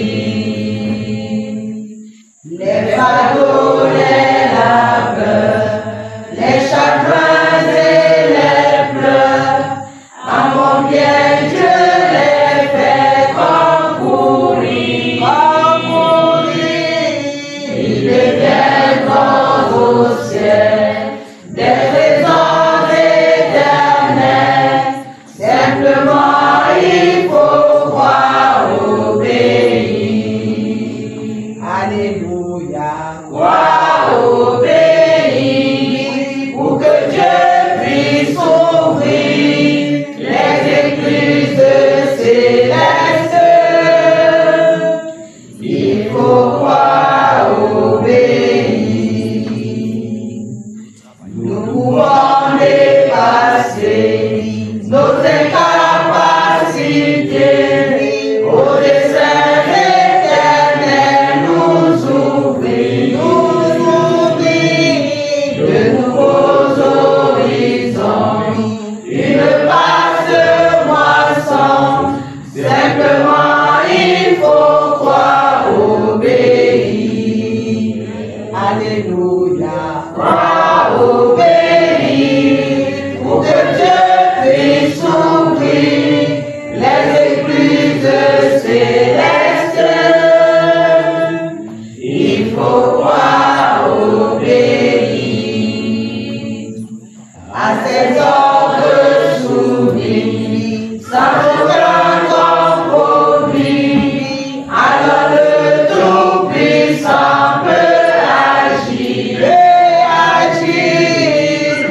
Les fardeaux, les labeurs, les chagrins et les pleurs, à mon bien Dieu les fait concourir. Ils deviendront au ciel des trésors éternels. Simplement il faut croire obéir. Alléluia. Croire obéir pour que Dieu puisse ouvrir les écluses célestes. Il faut croire obéir. Nous pouvons dépasser nos incapacités au dessein éternel, nous ouvrir de nouveaux horizons, une vaste moisson. Simplement il faut croire obéir. Alléluia, croire obéir pour que Dieu puisse ouvrir les écluses célestes. Il faut croire obéir à ces ordres soumis, sans aucun compromis. Alors le Tout-Puissant peut agir,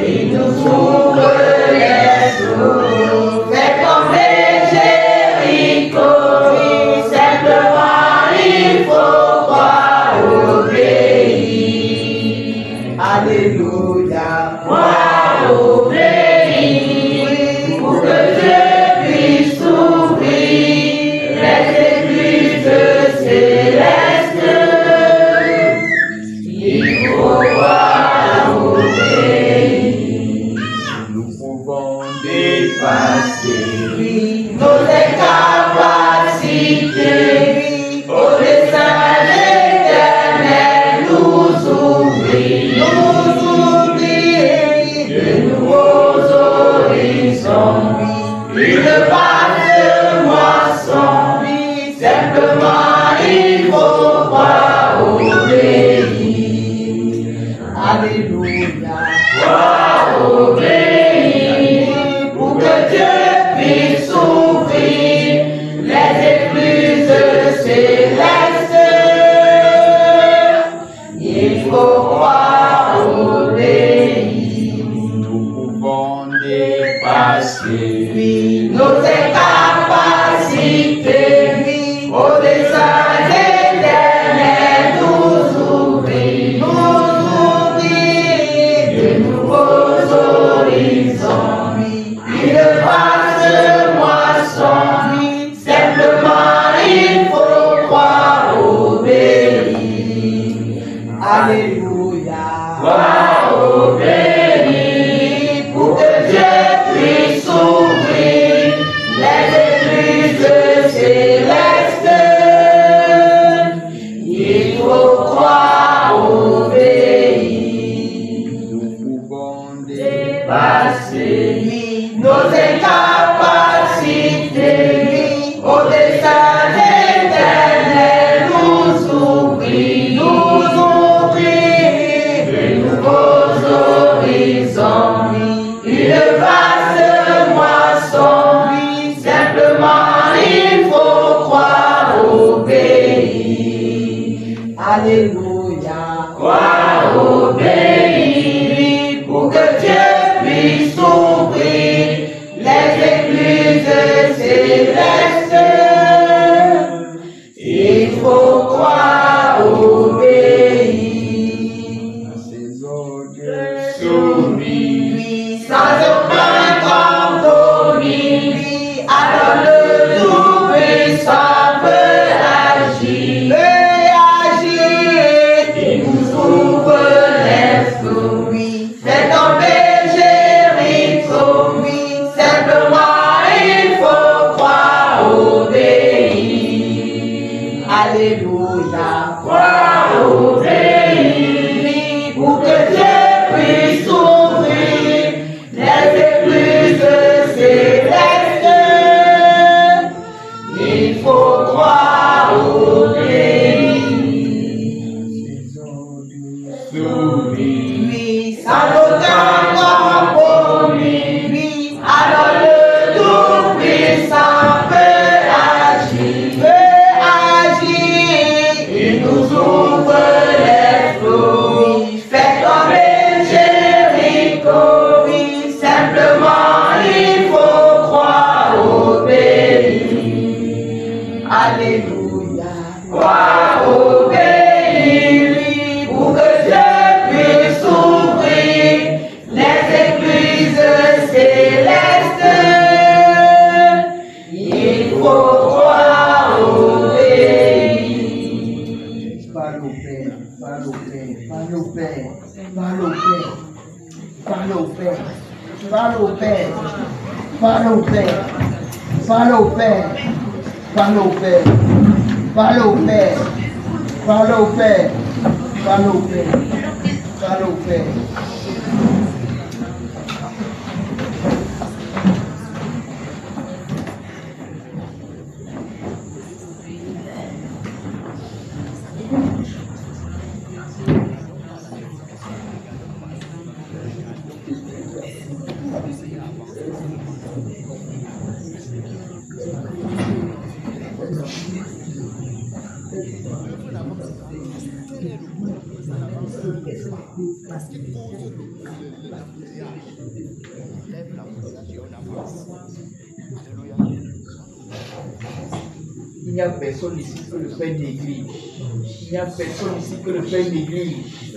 il nous ouvre les eaux, fait tomber Jéricho. Simplement il faut croire obéir. Alléluia, croire obéir pour que Dieu puisse ouvrir les écluses célestes. Il faut croire obéir. Nous pouvons Dépasser nos incapacités au dessein éternel, nous ouvrir de nouveaux horizons, une vaste moisson. Simplement il faut croire obéir. Alléluia, croire obéir pour que Dieu puisse ouvrir les écluses célestes. Il faut croire obéir. Nous pouvons dépasser Nos incapacités au dessein éternel, nous ouvrir de nouveaux horizons, une vaste moisson. Simplement il faut croire obéir. Alléluia, croire obéir pour que Dieu puisse ouvrir les Alléluia. Crois, obéis, pour que Dieu puisse ouvrir les écluses célestes. Il faut croire, obéir. Soumis, sans aucun compromis, alors le Tout-Puissant peut agir. Il nous ouvre les fruits, fait tomber Jéricho, oui, simplement il faut croire, obéir. Alléluia, croire, obéir, pour que Dieu puisse ouvrir les écluses célestes. Il faut croire, obéir. Oui, sans aucun compromis, oui, alors le Tout-Puissant peut agir, il nous ouvre les fruits, fait tomber Jéricho, oui, simplement il faut croire, obéir. Alléluia, croire, obéir, pour que Dieu puisse ouvrir les écluses célestes. Il faut croire, obéir. Parle au Père, parle au Père, parle au Père, parle au Père, parle au Père, parle au Père, parle au Père, parle au Père, parle au Père, parle au Père, parle au Père, parle au Père, parle au Père. Il n'y a personne ici que le Père néglige. Il n'y a personne ici que le Père néglige.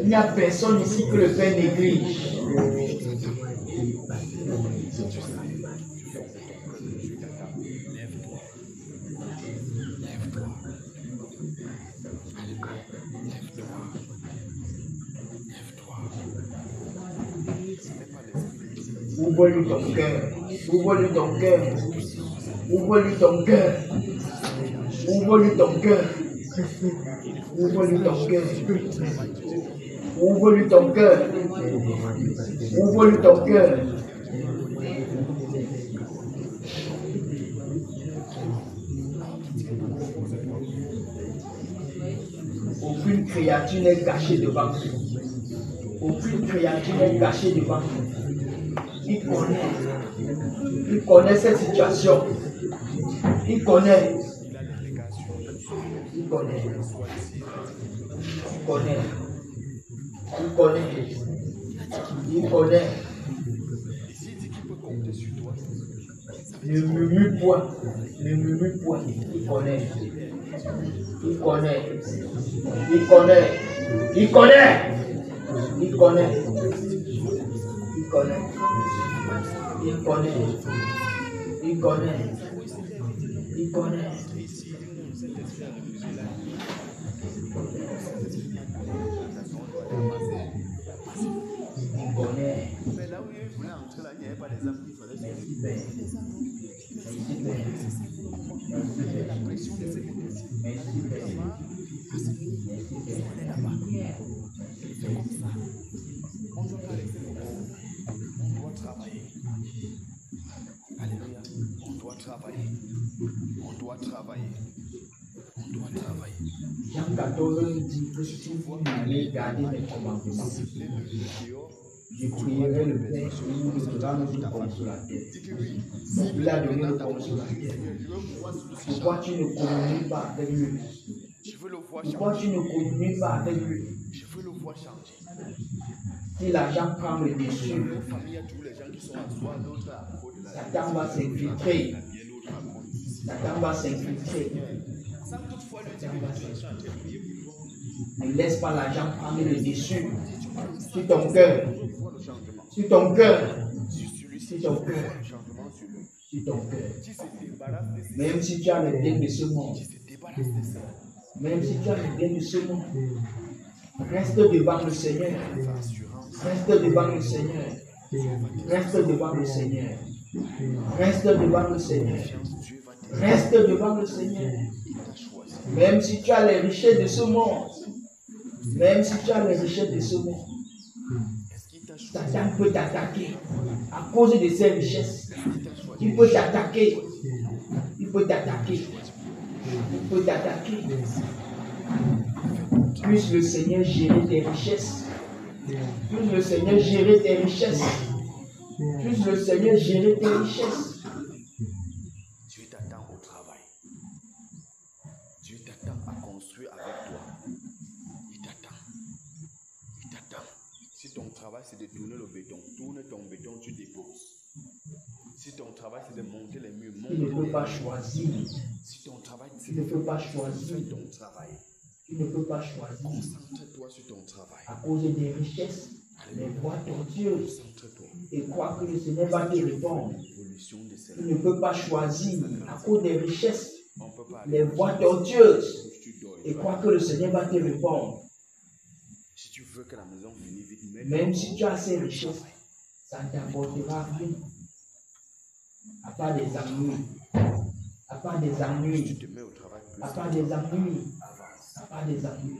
Il n'y a personne ici que le Père néglige. Ouvre-lui ton cœur. Ouvre-lui ton cœur. Ouvre-lui ton cœur. Ouvre-lui ton cœur. Ouvre-lui ton cœur. Ouvre-lui ton cœur. Ouvre-lui ton cœur. Aucune créature n'est cachée devant nous. Aucune créature n'est cachée devant nous. Il connaît cette situation. Il connaît. Il connaît. Il connaît. Il connaît. Il connaît. Ne murmure point. Ne murmure point. Il connaît. Il connaît. Il connaît. Il connaît. Il connaît. Il connaît. Il connaît. Il connaît. Il connaît. Mais là où il voulait entrer, là, il n'y avait pas les âmes qu'il fallait faire. La pression de ces conditions. C'est comme ça. On doit pas laisser le corps. On doit travailler. Alléluia. On doit travailler. On doit travailler. On doit travailler. Jean 14 dit que si vous allez garder les commandements, je prierai le Père sur vous, il donnera notre consolateur. Il a donné le consolateur. Pourquoi tu ne communiques pas avec lui? Je veux le voir Pourquoi changer. tu ne continues pas avec lui? Je veux le voir changer. Si l'argent prend le Dans dessus, nos familles, il y a tous les gens qui sont à soi, d'autres à cause de la Satan va s'infiltrer. bien, d'autres à cause du suicide. Satan va s'infiltrer. Sans toutefois lui dire que tu es en train de prier pour toi. Ne laisse pas l'argent prendre le dessus sur ton cœur. Vois le changement. Sur ton cœur. Sur celui-ci, Sur je ton vois cœur. le changement sur lui. Sur ton cœur. Qui se débarrasse de ses Même si tu as le bien de ce monde. qui se débarrasse de ça. Même si tu as le bien de ce monde. Reste devant le Seigneur. Reste devant le Seigneur. Reste devant le Seigneur. Reste devant le Seigneur. Reste devant le Seigneur. Même si tu as les richesses de ce monde. Même si tu as les richesses de ce monde. Satan peut t'attaquer à cause de ses richesses. Il peut t'attaquer. Il peut t'attaquer. Il peut t'attaquer. Puisse le Seigneur gérer tes richesses. Puisse le Seigneur gérer tes richesses. Puisse le Seigneur gérer tes richesses. Dieu t'attend au travail. Dieu t'attend à construire avec toi. Il t'attend. Il t'attend. Si ton travail c'est de tourner le béton, tourne ton béton, tu déposes. Si ton travail c'est de monter les murs, monte Tu ne les peux pas murs. choisir. Si ton travail c'est Tu ne peux pas choisir. fais ton travail. Tu ne peux pas choisir. Concentre-toi sur ton travail. À cause des richesses, les voies tortueuses. Concentre-toi. Et crois que le Seigneur va te répondre. L'évolution de Tu cela. ne peux pas choisir à cause des richesses, On peut pas les voies tortueuses. où tu dois. Et crois que le Seigneur va te répondre. Si tu veux que la maison finisse vite, Même si tu as ces richesses, ça ne t'apportera rien. À part des ennuis. À part des tu ennuis. te mets au travail plus. À part des ennuis. Avance. À part des ennuis.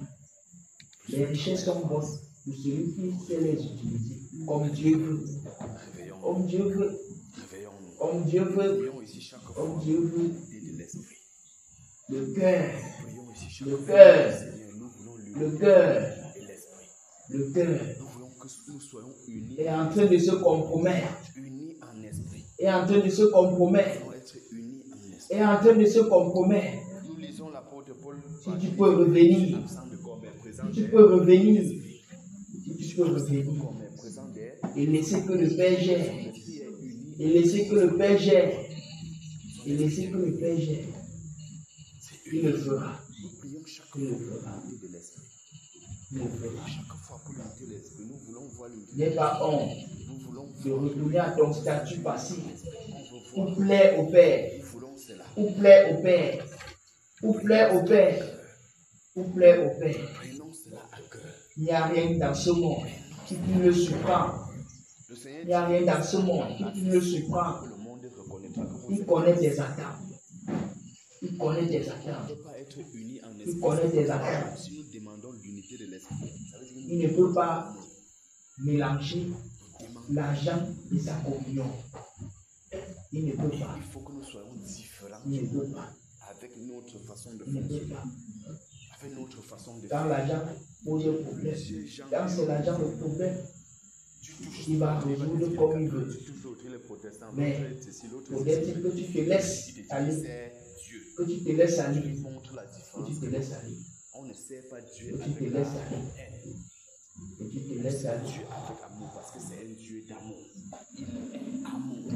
Les richesses sont bonnes pour celui qui sait les utiliser. Comme Dieu veut. Réveillons-nous. Comme Dieu veut. Réveillons-nous. Comme Dieu veut. Prions ici chaque fois. Comme Dieu veut. L'idée de l'esprit. Le cœur. Prions ici chaque Le fois. cœur. Seigneur, nous voulons Le l'unité cœur. et l'esprit. Le cœur Nous voulons que nous soyons unis. est en train de se compromettre. Unis en esprit. Est en train de se compromettre. Nous voulons être unis en esprit. Est en train de se compromettre. Nous lisons l'apôtre Paul. Si tu peux revenir. Absent de corps, mais présent Si tu d'air. peux revenir. Si tu peux revenir. Corps, mais présent d'air. Et laisser que le Père gère. L'esprit est uni. Et laisser que le Père gère. Et laisser que le Père gère. Il le fera. Nous prions chaque Il fois le pour fera. l'unité de l'esprit. Il le fera. Chaque fois pour l'unité de l'esprit. Nous voulons voir l'unité. N'aie pas honte Nous voulons de retourner à ton statut passif. On veut Pour voir. plaire au Père. Nous voulons cela. Pour plaire au Père. Pour plaire au Père. Pour plaire au Père. Prenons cela à cœur. Il n'y a rien dans ce monde qui peut le surprendre. Le Seigneur Il n'y a rien dans ce monde qui peut le dit surprendre. que le monde reconnaîtra que vous Il êtes. connaît tes attentes. Il connaît tes On ne attentes. peut pas être unis en Il esprit. connaît tes attentes. Si nous demandons l'unité de l'esprit, ça veut dire que Il ne peut pas mélanger l'argent et sa communion. Il ne peut pas. il faut que nous soyons différents Il ne peut pas. avec notre façon de Il ne peut fonctionner, pas. avec notre façon de Quand faire. l'argent pose un problème, quand c'est l'argent le problème, Tu touches il va résoudre comme il veut. tu touches l'autre, les protestants, Mais l'autre est ceci, l'autre est peut-être ceci. que tu te laisses Il te dit aller. c'est Dieu. Que tu te laisses Il aller. montre la Que différence. tu te laisses aller. On ne sert pas Dieu Que tu avec te la laisses aller. haine. Que tu te On laisses sert aller. Dieu avec amour parce que c'est un Dieu d'amour. Il est amour.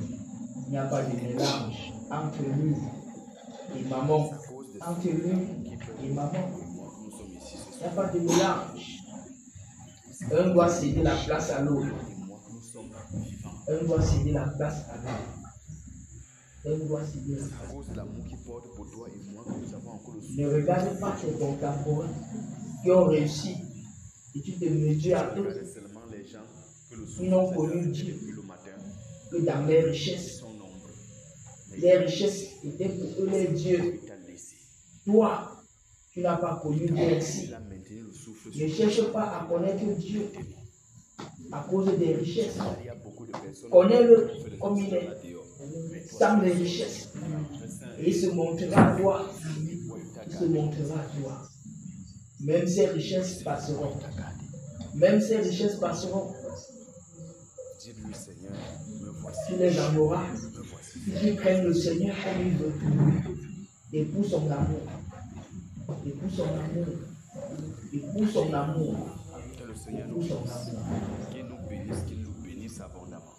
Il n'y a pas de mélange entre lui et maman. À cause de Entre ce lui qui peut et maman. moi que nous sommes ici ce Il n'y soir. a pas de mélange. Un doit céder la place à l'autre. Et moi que nous sommes vivants. Un doit céder la place à l'autre. Un doit céder la À place. cause de l'amour qu'il porte pour toi et moi que nous avons encore le souffle. Ne regarde pas tes contemporains qui ont réussi et tu te mesures à eux Regardez seulement les gens que le Ils n'ont souffle connu s'est Dieu. depuis le matin. que dans les Ils richesses. sont nombreux. Mais Les richesses étaient pour eux les dieux. il t'a laissé. Toi, tu n'as pas connu Dieu ainsi. Il a maintenu le souffle Ne sur cherche pas à connaître Dieu à cause des richesses. Il y a beaucoup de personnes Connais-le qui font des comme il choses est. là dehors. Mais toi, Sans les richesses. Et il se montrera à toi. Il se montrera à toi. Même ces richesses passeront. Même ces richesses passeront. dis-lui, Seigneur, me voici. Tu les en auras. Me voici. Si tu crains le Seigneur comme il veut. Et pour son amour. et pour son amour, et pour son amour, Que le Seigneur et nous pour son bénisse. amour. Qu'il nous bénisse abondamment.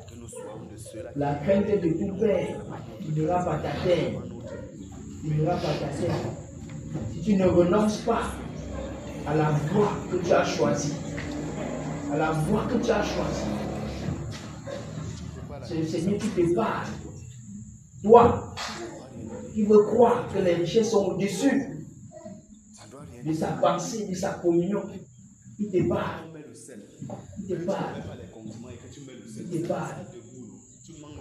Que nous soyons de ceux-là La crainte de tout père qui n'ira pas ta terre, qui n'ira pas ta terre. Si tu ne renonces pas à la voie que tu as choisie, à la voie que tu as choisie, c'est le Seigneur qui te parle. Toi, qui veux croire que les richesses sont au-dessus de sa pensée, de sa communion, il te parle. Il te parle. Il te parle.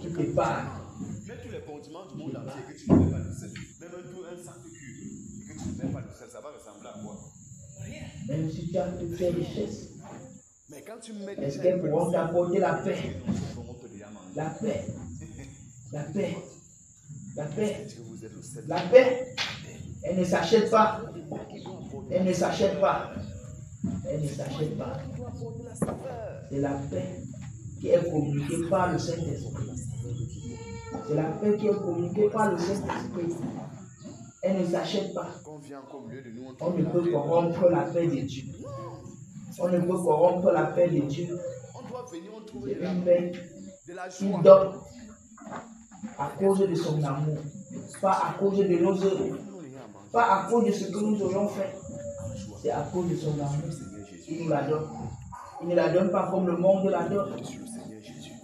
Il te parle. Mets tous les condiments du monde entier et que tu ne mets pas le sel. Même un sac de cube et que tu ne mets pas le sel, ça va ressembler à quoi? Même si tu as toutes ces richesses, Mais quand tu mets est-ce qu'elles pourront t'apporter la paix? La paix. La paix. La paix. La paix. Elle ne s'achète pas. Elle ne s'achète pas. Elle ne s'achète pas. C'est la paix qui est communiquée par le Saint-Esprit. C'est la paix qui est communiquée par le Saint-Esprit. Elle ne s'achète pas. On ne peut corrompre la paix de Dieu. On ne peut corrompre la paix de Dieu. C'est une paix qu'il donne à cause de son amour, pas à cause de nos œuvres, pas à cause de ce que nous aurions fait. C'est à cause de son amour qu'il nous la donne. Il ne la donne pas comme le monde la donne.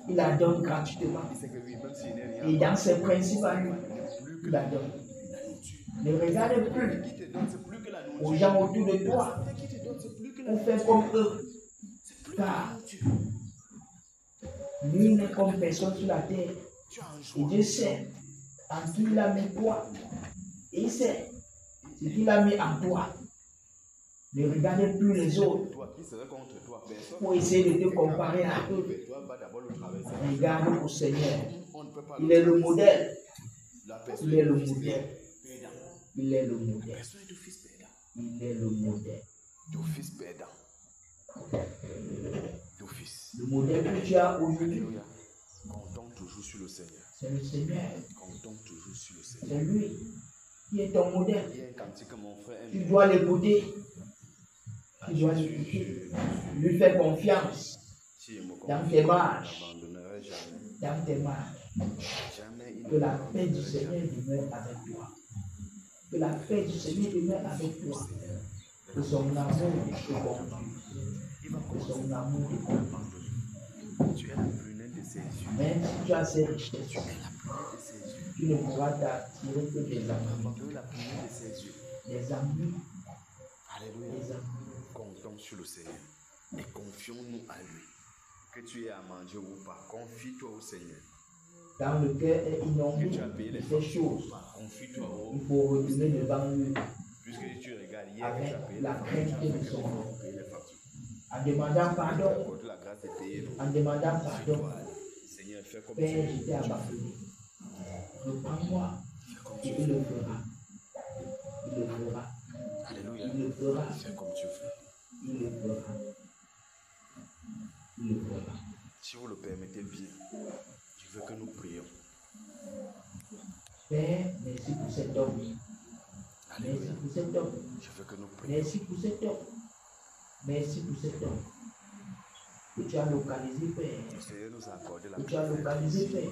Il la donne gratuitement. Et dans ses principes à lui, il la donne. Ne regarde plus aux gens autour de toi pour faire comme eux. Car lui n'est comme personne sur la terre. Et Dieu sait en qui il a mis toi. Et il sait ce qu'il a mis en toi. Ne regarde plus les autres pour essayer de te comparer à eux. Regarde au Seigneur. Il est le modèle. Il est le modèle. Il est le modèle. Il est le modèle. Le modèle que tu as aujourd'hui, Comptons toujours sur le Seigneur. c'est le Seigneur. Comptons toujours sur le Seigneur. C'est lui qui est ton modèle. Il y a un cantique que mon frère aime. Tu dois l'écouter. Tu dois l'écouter. Lui faire confiance dans tes marches. Dans tes marches. Que la paix du Seigneur demeure avec toi. Que la paix du Seigneur demeure avec toi. Que son amour te conduise. Que son amour te conduise. Tu es la prunelle de ses yeux. Même si tu as ces richesses, tu ne pourras t'attirer que des amis. Tu es la prunelle de ses yeux. Des amis. Alléluia. Des amis. Comptons sur le Seigneur et confions-nous à lui. Que tu aies à manger ou pas, confie-toi au Seigneur. Quand le cœur est inondé Que tu as payé les de ces choses, confie-toi au il faut retourner devant lui puisque tu regardes hier avec que tu as payé la crainte de son nom. les factures. En demandant pardon, Accorde la grâce de payer. en demandant pardon. Seigneur, fais comme Père, tu je t'ai abandonné. Reprends-moi et il le fera. Il le fera. Alléluia. Il le fera. Fais comme tu veux. Il le fera. Il le fera. Si vous le permettez bien, je veux que nous prions. Père, merci pour cet homme. Merci pour cet homme. Je veux que nous prions. Merci pour cet homme. Merci pour cet homme. Que tu as localisé, Père. Le Seigneur nous a accordé la Que tu as grâce. localisé, Père.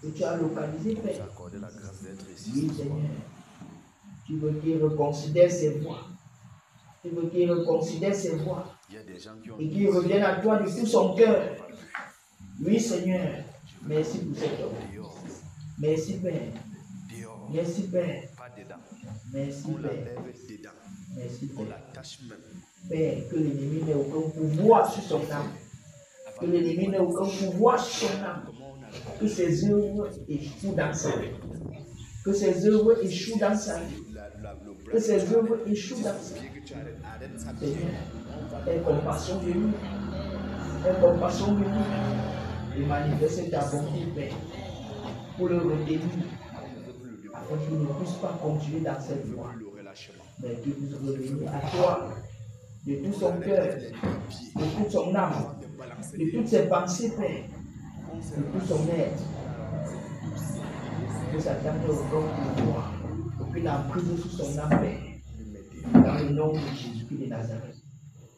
Que tu as localisé, Il nous a Père. accordé la grâce d'être ici. Oui, Seigneur. Tu veux qu'il reconsidère ses voies. Tu veux qu'il reconsidère ses voies. Il y a des gens qui ont Et qu'il revienne à toi de tout son cœur. Oui, Seigneur. Merci pour cet homme. dehors. Merci, Père. Dehors. Merci, Père. Pas dedans. Merci, On la Père. lève dedans. Merci, On Père. l'attache même. Père, que l'ennemi n'ait aucun pouvoir sur son âme. Que l'ennemi n'ait aucun pouvoir sur son âme. Que ses œuvres échouent dans sa vie. Que ses œuvres échouent dans sa vie. Que ses œuvres échouent dans sa vie. Seigneur, aie compassion de lui. Aie compassion de lui. Et manifeste ta bonté, Père, pour le retenir, afin qu'il ne puisse pas continuer dans cette voie, mais qu'il puisse revenir à toi de tout son cœur, de toute son âme, de toutes ses pensées, Père, de tout son être. Que Satan ne regarde pour toi. pour qu'il a pris sous son âme, Père. Dans le nom de Jésus-Christ de Nazareth,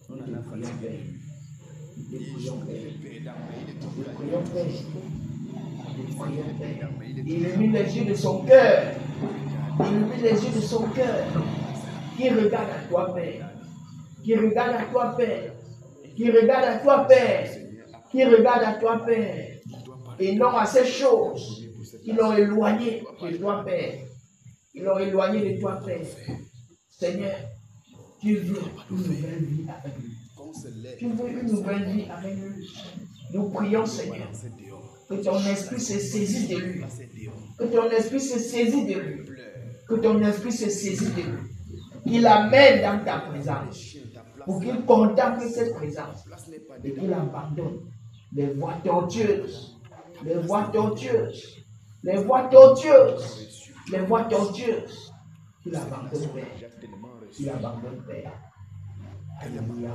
nous te prions, Père. Nous te prions, Père. Nous te prions, Père. Nous te prions, Père. Illumine les yeux de son cœur. Illumine les yeux de son cœur. Qui regarde à toi, Père. Qui regarde à toi, Père. Qui regarde à toi, Père. Qui regarde à toi, Père. Et non à ces choses qui l'ont éloigné de toi, Père. Ils l'ont éloigné de toi, Père. Seigneur, tu veux une nouvelle vie avec lui. Tu veux une nouvelle vie avec lui. Nous prions, Seigneur, que ton esprit se saisisse de lui. Que ton esprit se saisisse de lui. Que ton esprit se saisisse de lui. Qu'il l'amène dans ta présence. Pour qu'il contemple cette présence. Et qu'il abandonne les voies tortueuses. Les voies tortueuses. Les voies tortueuses. Les voies tortueuses. Qu'il abandonne, Père. Qu'il abandonne, Père. Alléluia.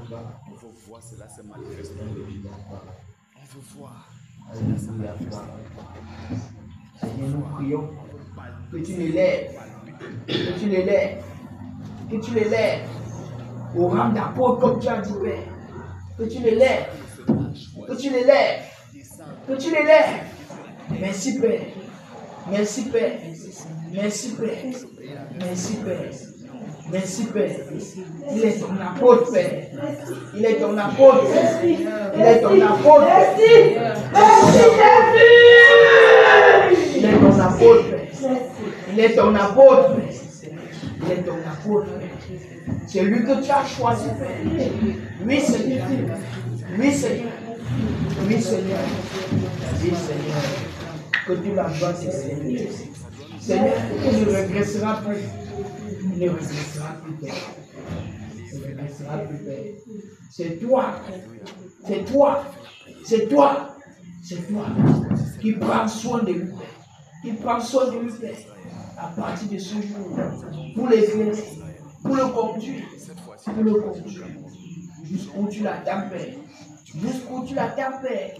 On veut voir cela se manifester dans les vies. On veut voir. Alléluia. Seigneur, nous prions que tu l'élèves. Que tu l'élèves. Que tu l'élèves au rang d'apôtre comme tu as dit, Père. Que tu l'élèves. Que tu l'élèves. Que tu l'élèves. Merci, Père. Merci, Père. Merci, Père. Merci, Père. Merci, Père. Il est ton apôtre, Père. Il est ton apôtre, Père. Il est ton apôtre, Père. Il est ton apôtre, Père. Il est ton apôtre, Père. Il est ton apôtre, Père. C'est lui que tu as choisi, Père. Oui, Seigneur. Oui, Seigneur. Oui, Seigneur. Oui, Seigneur. Que tu la vois, Seigneur. Seigneur, il ne regressera plus. Il ne regressera plus, Père. Il ne regressera plus, Père. C'est toi. C'est toi. C'est toi. C'est toi qui prends soin de lui, Père. Qui prends soin de lui, Père. À partir de ce jour, pour l'éclairer, pour le conduire, pour le conduire. Jusqu'où tu l'attends, Père. Jusqu'où tu l'attends, Père.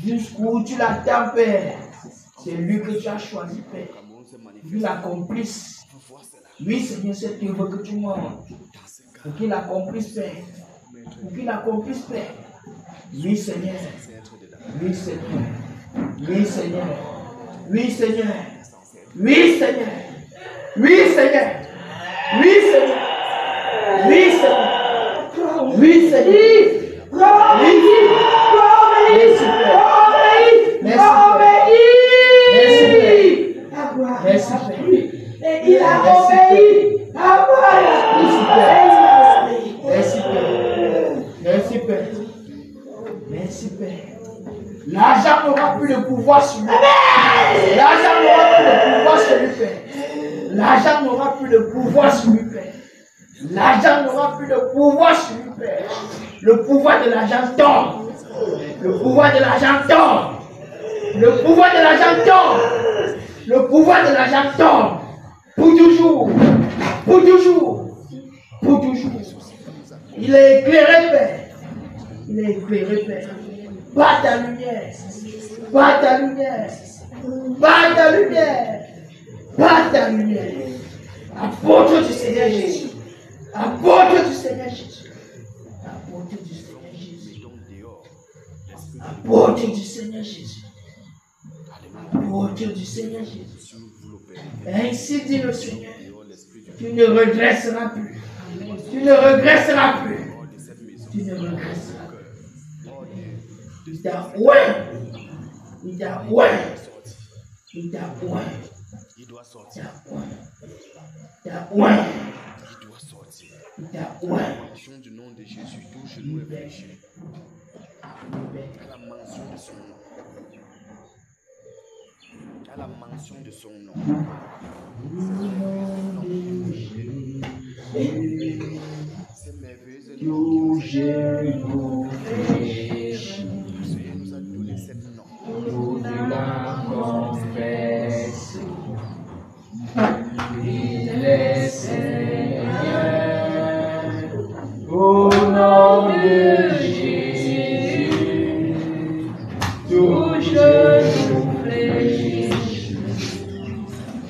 Jusqu'où tu l'attends, Père. C'est lui que tu as choisi, Père. Qu'il l'accomplisse. Oui, Seigneur, cette œuvre que tu montres. Pour qu'il l'accomplisse, Père. Pour qu'il l'accomplisse, Père. Oui, Seigneur. Oui, Seigneur. Oui, Seigneur. Oui, Seigneur. Oui, Seigneur. Oui, Seigneur. Oui, Seigneur. Oui, Seigneur. Oui, Seigneur. Merci, Père. Merci, Père. Il a obéi à moi. Merci, Père. Merci, Père. Merci, Père. L'argent n'aura plus de pouvoir sur lui. L'argent n'aura plus de pouvoir sur lui, Père. L'argent n'aura plus de pouvoir sur lui, Père. L'argent n'aura plus de pouvoir sur lui, Père. Le pouvoir de l'argent tombe. Le pouvoir de l'argent tombe. Le pouvoir de l'argent tombe. Le pouvoir de l'argent tombe. Pour toujours. Pour toujours. Pour toujours. Il est éclairé, Père. Il est éclairé, Père. Par ta lumière. Par ta lumière. Par ta lumière. Par ta lumière. Apôtre du Seigneur Jésus. Apôtre du Seigneur Jésus. Apôtre du Seigneur Jésus. Apôtre du Seigneur Jésus. Apôtre du Seigneur Jésus. Ainsi dit le Seigneur. Tu ne regresseras plus. Tu ne regresseras plus. Tu ne regresseras plus. Il t'a oué. Il t'a oué. Il t'a oué. Il doit sortir. Il t'a oué. Il doit sortir. Il t'a oué. À la mention du nom de Jésus, tout genou est fléchi. À la mention de son nom. À la mention de son nom. C'est merveilleux. Tout genou Seigneur nous a donné cette nom. Nous la confesse. Il est Seigneur. Au nom de Jésus, tout genou fléchit,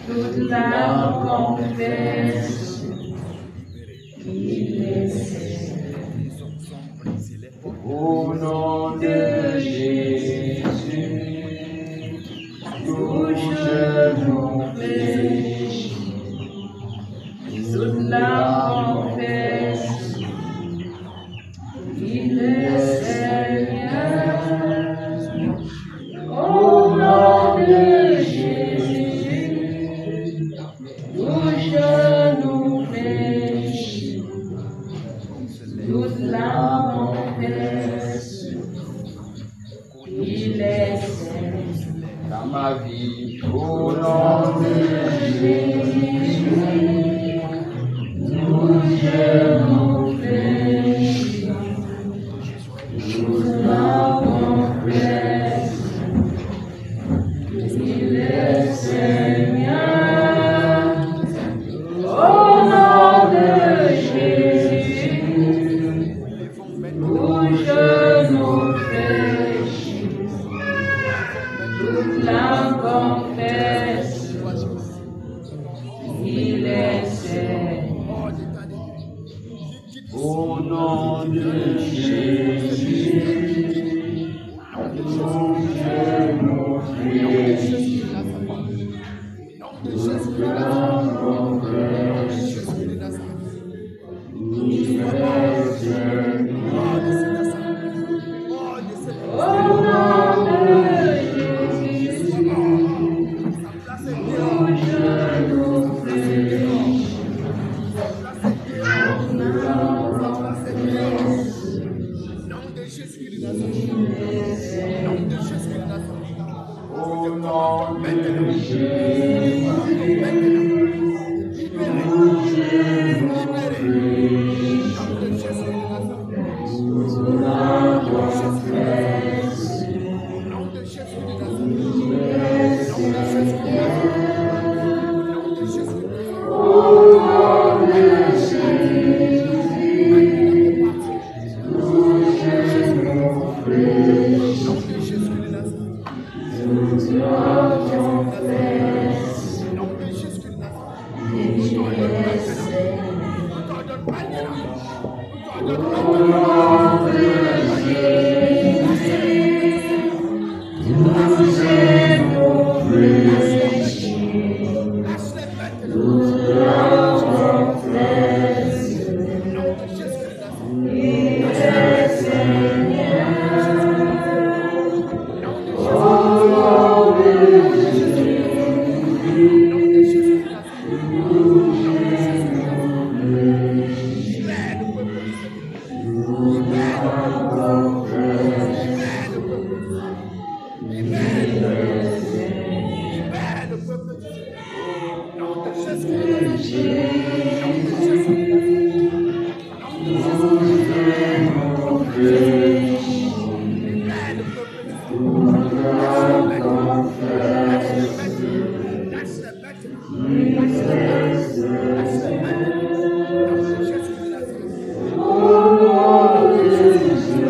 toute l'âme confesse qu'il est Seigneur. Au nom de Jésus, touche nos péchés. Toute l'âme confesse qu'il est Seigneur. Au nom de Jésus, touche nos péchés. Toute l'âme confesse qu'il est Seigneur. Dans ma vie, au nom de Jésus, touche nos péchés. Toute l'âme confesse qu'il est Seigneur. Au nom de Jésus, touche nos péchés. Toute l'âme confesse qu'il est Seigneur. au nom de Jésus, touche nos péchés. Toute l'âme confesse qu'il est Seigneur. Au nom de Jésus, touche nos péchés. Au nom de Jésus,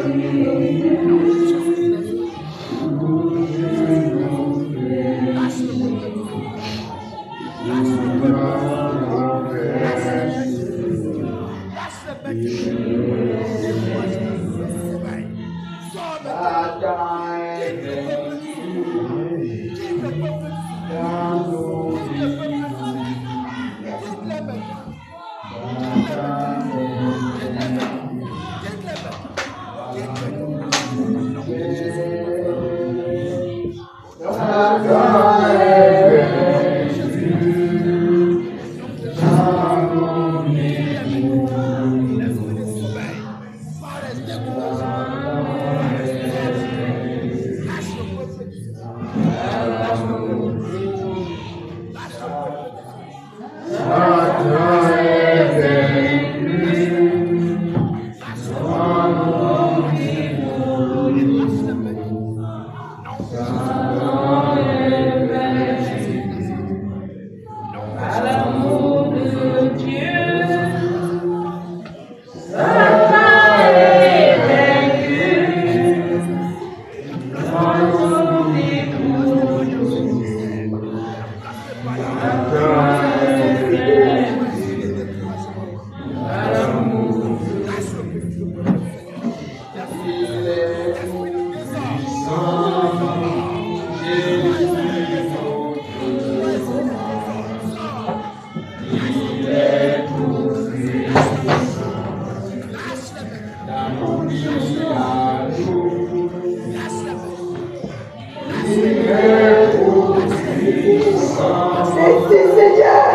Merci Seigneur.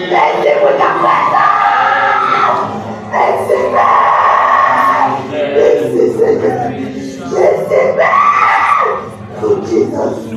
Merci pour ta présence. Merci Père. Merci Seigneur. Merci Père. Oh Jesus.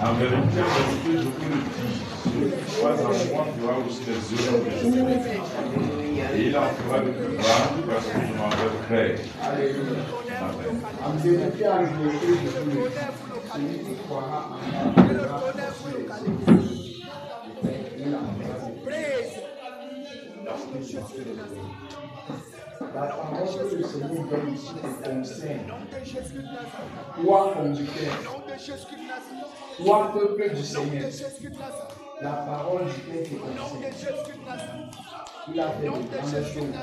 En vérité, parce que je vous le dis, celui qui croit en moi fera aussi les œuvres que je fais. Et il en fera de plus grandes parce que je m'en vais faire. La parole que le Seigneur donne ici te concerne. Toi, conducteur. Toi, peuple du Seigneur. La parole du Père te concerne. Il a fait de grandes choses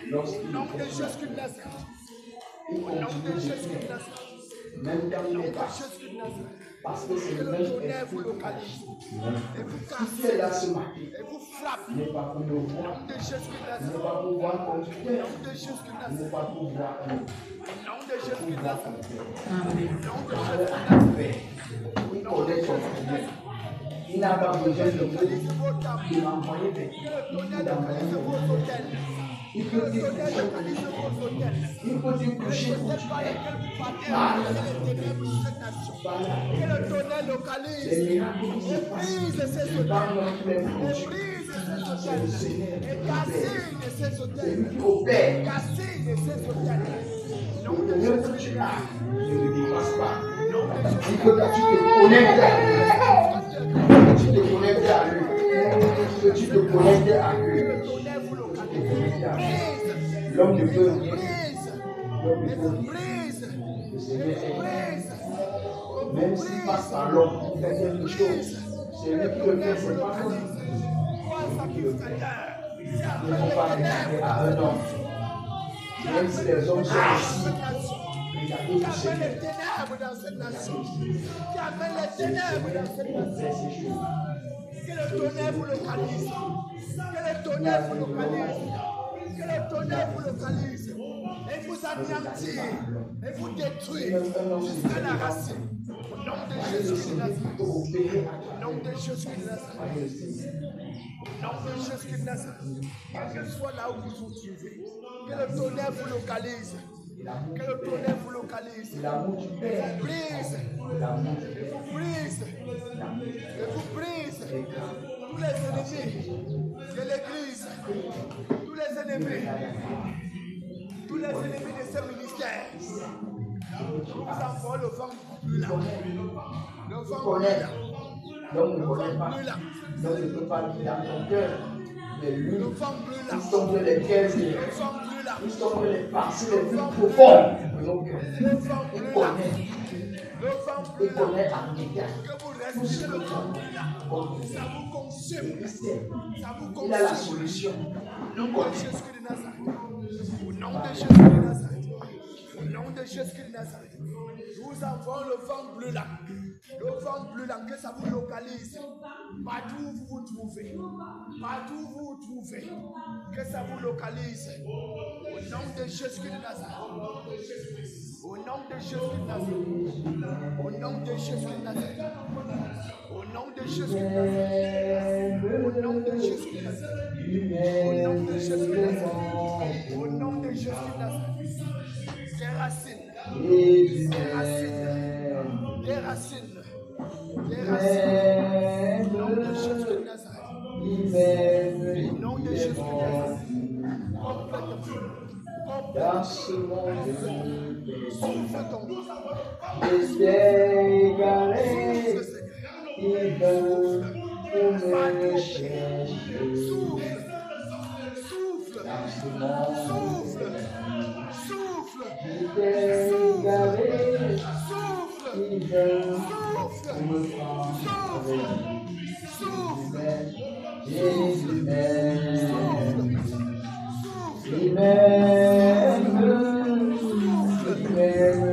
lorsqu'il est fait. Il continue de faire. même dans Nom les de pas. Jésus de Nazareth. Parce que c'est Que le le même tonnerre vous esprit. localise. Et vous Si tu cassez. es là ce matin, Et vous frappez. ce n'est pas pour me Au voir, nom de Jésus de ce n'est Nazareth. pas pour voir ton Au cœur, nom de Jésus de ce n'est Nazareth. pas pour voir un autre, Au nom de Jésus pour de voir Nazareth. ton cœur. Au nom de Jésus de Avec Nazareth. un père, il connaît son problème. Il n'a pas besoin de vous, Localise vos tables. de m'envoyer des Que le tonnerre il localise vos hôtels. Il Que peut le dire tonnerre coucher, localise vos hôtels. il peut dire Que coucher le où tonnerre tu par es. lequel vous partez avec les ténèbres de cette nation. Que le tonnerre Les localise. miracles qui se Et passent, brise ces tu parles hôtels. dans tous les Et projets. brise ces C'est le hôtels. Seigneur Et qui cassine ces C'est hôtels. lui qui opère. Cassine ces hôtels. Au nom Le de Seigneur Jésus que tu de as Nazareth. ne le dépasse pas. Au nom de Jésus Il de faut que tu te connectes à lui. Que tu te connectes à lui. Que tu te connectes à lui. le tonnerre vous localise. Brise. L'homme ne peut rien. Brise. L'homme ne Et peut vous rien. brise. Le Seigneur est Brise. même s'il passe par l'homme pour faire quelque chose, c'est lui qui le fait, c'est pas toi. Ne faut pas regarder à un homme. Même si les hommes sont ici, regardez le Qui amène les Seigneur. ténèbres dans cette nation. Qui amène les ténèbres dans cette nation. Fais ces choses. Que le tonnerre vous localise. Que le tonnerre vous localise. Que le tonnerre vous localise. Et vous anéantit. Et vous détruit jusqu'à la racine. Au nom de Le Jésus de Seigneur Nazareth. peut opérer à Au nom de Jésus de Nazareth. travers le Seigneur. Au nom de Jésus de Nazareth. Quel que soit là où vous vous trouvez. Que le tonnerre vous localise. Que le tonnerre vous localise. L'amour du Père, Brise. l'amour du Père, Brise. Et vous brise tous les ennemis de l'église, tous les ennemis de ce ministère. Je vous envoie le vent brûlant. Le vent connaît. brûlant. L'homme ne Le connaît vent pas. brûlant. L'homme ne peut pas lire dans ton cœur. Mais lui, Le vent brûlant. il sonde les cœurs, Le vent brûlant. il sonde les parties les plus profondes de nos cœurs. Le vent Il brûlant. connaît, Le vent il brûlant. connaît en détail. Que vous respirez le vent brûlant. Ça vous consume. Il sait, Ça vous il a la consume. solution. Au nom de Jésus de Nazareth. Au nom de Jésus de Nazareth. Au nom de Jésus de Nazareth. Je vous envoie le vent bleu là. Le vent bleu là, que ça vous localise. Partout où vous vous trouvez. Partout où vous vous trouvez. Que ça vous localise. Au nom de Jésus de Nazareth. Au nom de Jésus de Nazareth. Au nom de Jésus de Nazareth. Au nom de Jésus de Nazareth. Au nom de Jésus de Nazareth. Au nom de Jésus de Nazareth. Au nom de Jésus de Nazareth. Des racines. Des racines. Des racines. Des racines. Au nom de Jésus de Nazareth. Au nom de Jésus de Nazareth. Complètement. Dans ce monde, Souffle ton il s'est égaré, souffle, Seigneur. il veut me chercher. Souffle. Souffle. Dans ce monde, Souffle. Souffle. il s'est égaré, Souffle. il veut Souffle. me prendre avec lui. Souffle. Jésus m'aime, Souffle. il m'aime, il m'aime, il m'aime.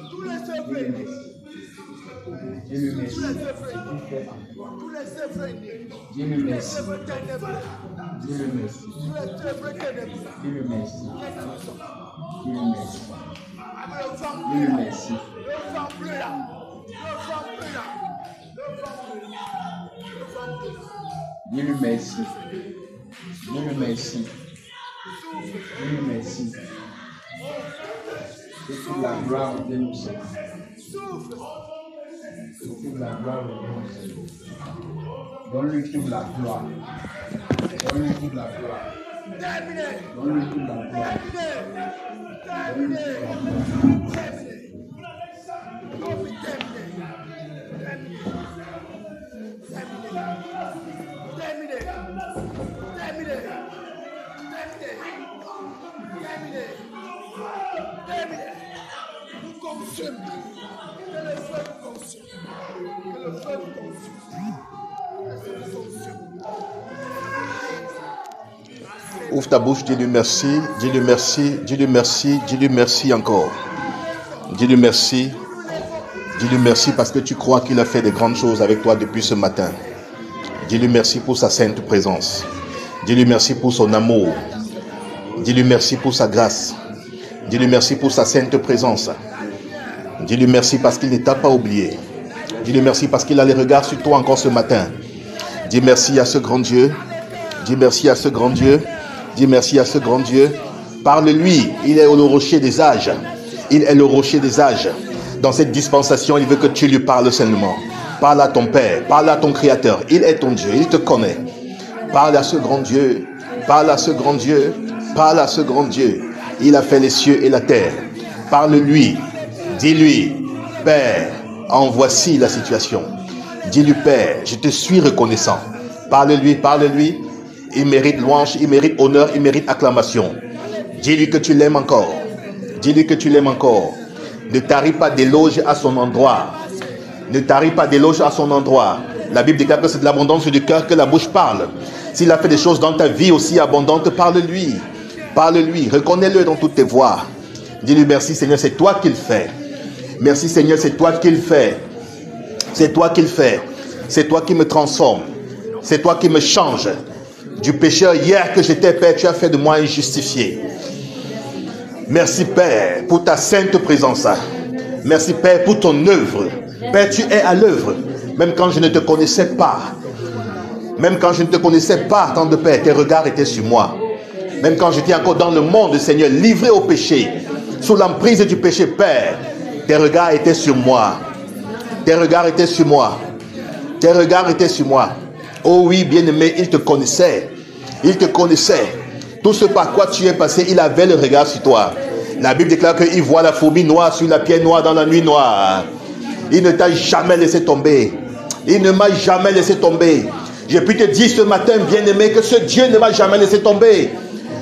Tous Dieu lui merci. Dieu lui merci. Dieu lui merci. Dieu lui merci. Dieu lui merci. Dieu lui merci. Dieu lui merci. Dieu lui merci. Dieu lui merci. Que toute la gloire de nous Seigneur. Que toute la gloire de nous Seigneur. Donne-lui toute la gloire. Donne-lui toute la gloire. Donne-lui toute la gloire. Donne-lui toute la gloire. Ouvre ta bouche, dis-lui merci, dis-lui merci, dis-lui merci, dis-lui merci encore. Dis-lui merci, dis-lui merci parce que tu crois qu'il a fait de grandes choses avec toi depuis ce matin. Dis-lui merci pour sa sainte présence. Dis-lui merci pour son amour. Dis-lui merci pour sa grâce. Dis-lui merci pour sa sainte présence. Dis-lui merci parce qu'il ne t'a pas oublié. Dis-lui merci parce qu'il a les regards sur toi encore ce matin. Dis merci à ce grand Dieu. Dis merci à ce grand Dieu. Dis merci à ce grand Dieu. Parle-lui. Il est le rocher des âges. Il est le rocher des âges. Dans cette dispensation, il veut que tu lui parles seulement. Parle à ton Père. Parle à ton Créateur. Il est ton Dieu. Il te connaît. Parle à ce grand Dieu. Parle à ce grand Dieu. Parle à ce grand Dieu. Il a fait les cieux et la terre. Parle-lui. Dis-lui, Père, en voici la situation. Dis-lui, Père, je te suis reconnaissant. Parle-lui, parle-lui. Il mérite louange, il mérite honneur, il mérite acclamation. Dis-lui que tu l'aimes encore. Dis-lui que tu l'aimes encore. Ne taris pas d'éloges à son endroit. Ne taris pas d'éloges à son endroit. La Bible déclare que c'est de l'abondance du cœur que la bouche parle. S'il a fait des choses dans ta vie aussi abondantes, parle-lui. Parle-lui, reconnais-le dans toutes tes voies. Dis-lui merci Seigneur, c'est toi qui le fais. Merci Seigneur, c'est toi qui le fais. C'est toi qui le fais. C'est toi qui me transforme. C'est toi qui me change. Du pécheur hier que j'étais, Père, tu as fait de moi un justifié. Merci Père pour ta sainte présence. Merci Père pour ton œuvre. Père, tu es à l'œuvre. Même quand je ne te connaissais pas. Même quand je ne te connaissais pas, tant de Père, tes regards étaient sur moi. Même quand j'étais encore dans le monde, Seigneur, livré au péché, sous l'emprise du péché, Père, tes regards étaient sur moi. Tes regards étaient sur moi. Tes regards étaient sur moi. Oh oui, bien-aimé, il te connaissait. Il te connaissait. Tout ce par quoi tu es passé, il avait le regard sur toi. La Bible déclare qu'il voit la fourmi noire sur la pierre noire dans la nuit noire. Il ne t'a jamais laissé tomber. Il ne m'a jamais laissé tomber. J'ai pu te dire ce matin, bien-aimé, que ce Dieu ne m'a jamais laissé tomber.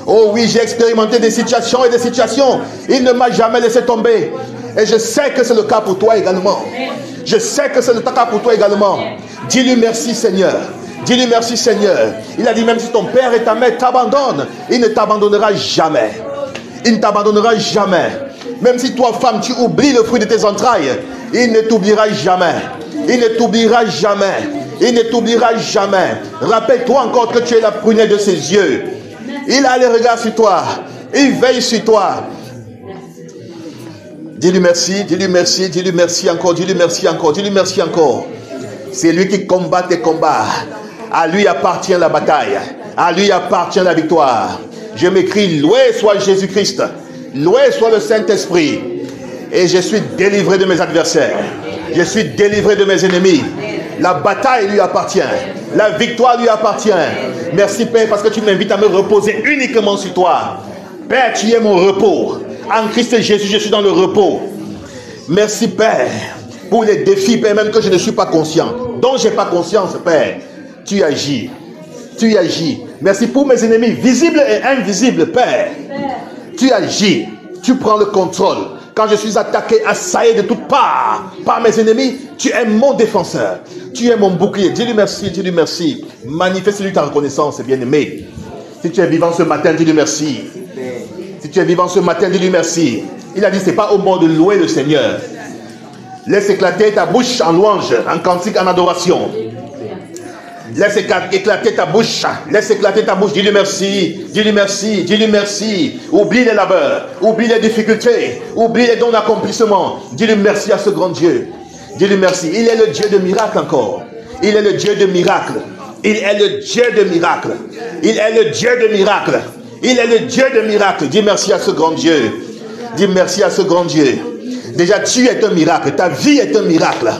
Oh oui, j'ai expérimenté des situations et des situations. Il ne m'a jamais laissé tomber. Et je sais que c'est le cas pour toi également. Je sais que c'est le cas pour toi également. Dis-lui merci Seigneur. Dis-lui merci Seigneur. Il a dit même si ton père et ta mère t'abandonnent, il ne t'abandonnera jamais. Il ne t'abandonnera jamais. Même si toi femme tu oublies le fruit de tes entrailles, il ne t'oubliera jamais. Il ne t'oubliera jamais. Il ne t'oubliera jamais. Rappelle-toi encore que tu es la prunelle de ses yeux. Il a les regards sur toi. Il veille sur toi. Dis-lui merci, dis-lui merci, dis-lui merci encore, dis-lui merci encore, dis-lui merci encore. C'est lui qui combat tes combats. À lui appartient la bataille. À lui appartient la victoire. Je m'écris, loué soit Jésus-Christ. Loué soit le Saint-Esprit. Et je suis délivré de mes adversaires. Je suis délivré de mes ennemis. La bataille lui appartient. La victoire lui appartient. Merci Père parce que tu m'invites à me reposer uniquement sur toi. Père, tu es mon repos. En Christ Jésus, je suis dans le repos. Merci Père pour les défis, Père, même que je ne suis pas conscient. Dont je n'ai pas conscience, Père. Tu agis. Tu agis. Merci pour mes ennemis, visibles et invisibles, Père. Tu agis. Tu prends le contrôle. Quand je suis attaqué, assailli de toutes parts par mes ennemis, tu es mon défenseur. Tu es mon bouclier. Dis-lui merci, dis-lui merci. Manifeste-lui ta reconnaissance, bien-aimé. Si tu es vivant ce matin, dis-lui merci. Si tu es vivant ce matin, dis-lui merci. Il a dit, ce n'est pas au moment de louer le Seigneur. Laisse éclater ta bouche en louange, en cantique, en adoration. Laisse éclater ta bouche. Laisse éclater ta bouche. Dis-lui merci. Dis-lui merci. Dis-lui merci. Oublie les labeurs. Oublie les difficultés. Oublie les dons d'accomplissement. Dis-lui merci à ce grand Dieu. Dis-lui merci. Il est le Dieu de miracles encore. Il est le Dieu de miracles. Il est le Dieu de miracles. Il est le Dieu de miracles. Il est le Dieu de miracles. Dis merci à ce grand Dieu. Dis merci à ce grand Dieu. Déjà, tu es un miracle. Ta vie est un miracle.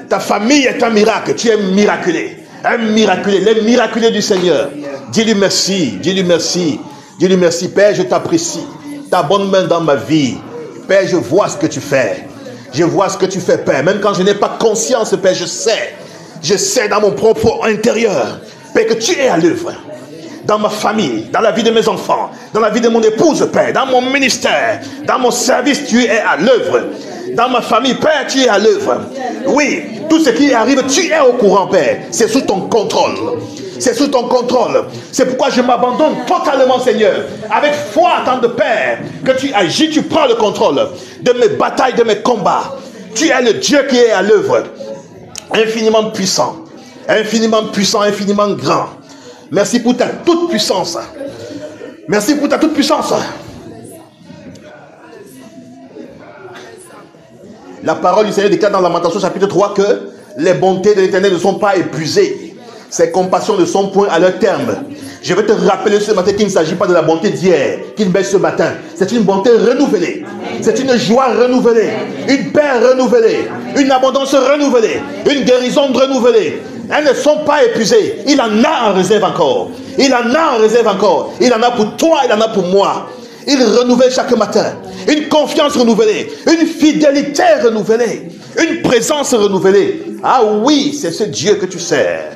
Ta famille est un miracle. Tu es miraculé. Un miraculé. Les miraculés du Seigneur. Dis-lui merci. Dis-lui merci. Dis-lui merci. Père, je t'apprécie. Ta bonne main dans ma vie. Père, je vois ce que tu fais. Je vois ce que tu fais, Père. Même quand je n'ai pas conscience, Père, je sais. Je sais dans mon propre intérieur, Père, que tu es à l'œuvre. Dans ma famille, dans la vie de mes enfants, dans la vie de mon épouse, Père, dans mon ministère, dans mon service, tu es à l'œuvre. Dans ma famille, Père, tu es à l'œuvre. Oui, tout ce qui arrive, tu es au courant, Père. C'est sous ton contrôle. C'est sous ton contrôle. C'est pourquoi je m'abandonne totalement, Seigneur. Avec foi, tant de Père, que tu agis, tu prends le contrôle de mes batailles, de mes combats. Tu es le Dieu qui est à l'œuvre. Infiniment puissant, infiniment grand. Merci pour ta toute puissance. Merci pour ta toute puissance. La parole du Seigneur déclare dans Lamentation chapitre 3 que les bontés de l'Éternel ne sont pas épuisées. Ses compassions ne sont point à leur terme. Je vais te rappeler ce matin qu'il ne s'agit pas de la bonté d'hier, qu'il baisse ce matin. C'est une bonté renouvelée. C'est une joie renouvelée. Une paix renouvelée. Une abondance renouvelée. Une guérison renouvelée. Elles ne sont pas épuisées. Il en a en réserve encore. Il en a en réserve encore. Il en a pour toi, il en a pour moi. Il renouvelle chaque matin. Une confiance renouvelée. Une fidélité renouvelée. Une présence renouvelée. Ah oui, c'est ce Dieu que tu sers.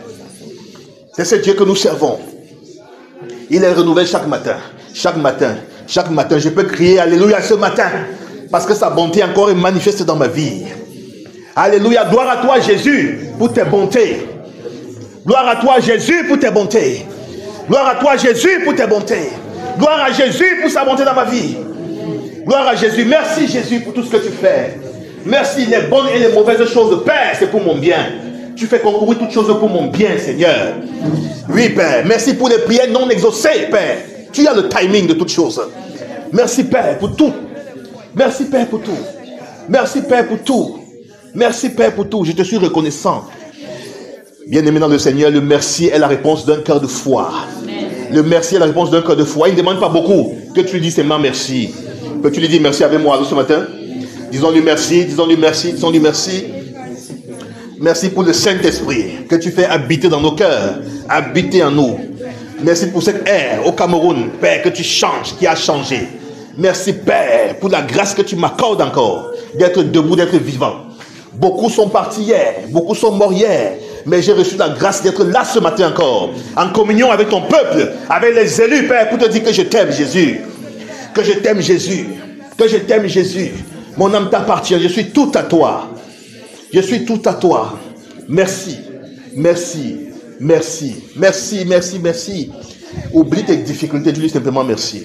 C'est ce Dieu que nous servons. Il est renouvelé chaque matin. Chaque matin. Chaque matin. Je peux crier Alléluia ce matin. Parce que sa bonté encore est manifeste dans ma vie. Alléluia. Gloire à toi Jésus pour tes bontés. Gloire à toi Jésus pour tes bontés. Gloire à toi Jésus pour tes bontés. Gloire à Jésus pour sa bonté dans ma vie. Gloire à Jésus. Merci Jésus pour tout ce que tu fais. Merci les bonnes et les mauvaises choses. Père, c'est pour mon bien. Tu fais concourir toutes choses pour mon bien, Seigneur. Oui, Père. Merci pour les prières non exaucées, Père. Tu as le timing de toutes choses. Merci, Père, pour tout. Merci, Père, pour tout. Merci, Père, pour tout. Merci, Père, pour tout. Je te suis reconnaissant. Bien-aimé dans le Seigneur, le merci est la réponse d'un cœur de foi. Le merci est la réponse d'un cœur de foi. Il ne demande pas beaucoup. Que tu lui dis seulement merci. Peux-tu lui dire merci avec moi ce matin? Disons-lui merci, disons-lui merci, disons-lui merci. Merci pour le Saint-Esprit que tu fais habiter dans nos cœurs, habiter en nous. Merci pour cette ère au Cameroun, Père, que tu changes, qui a changé. Merci, Père, pour la grâce que tu m'accordes encore, d'être debout, d'être vivant. Beaucoup sont partis hier, beaucoup sont morts hier, mais j'ai reçu la grâce d'être là ce matin encore, en communion avec ton peuple, avec les élus, Père, pour te dire que je t'aime, Jésus. Que je t'aime, Jésus. Que je t'aime, Jésus. Mon âme t'appartient, je suis tout à toi. Je suis tout à toi. Merci, merci, merci, merci, merci, merci. Oublie tes difficultés, dis-lui simplement merci.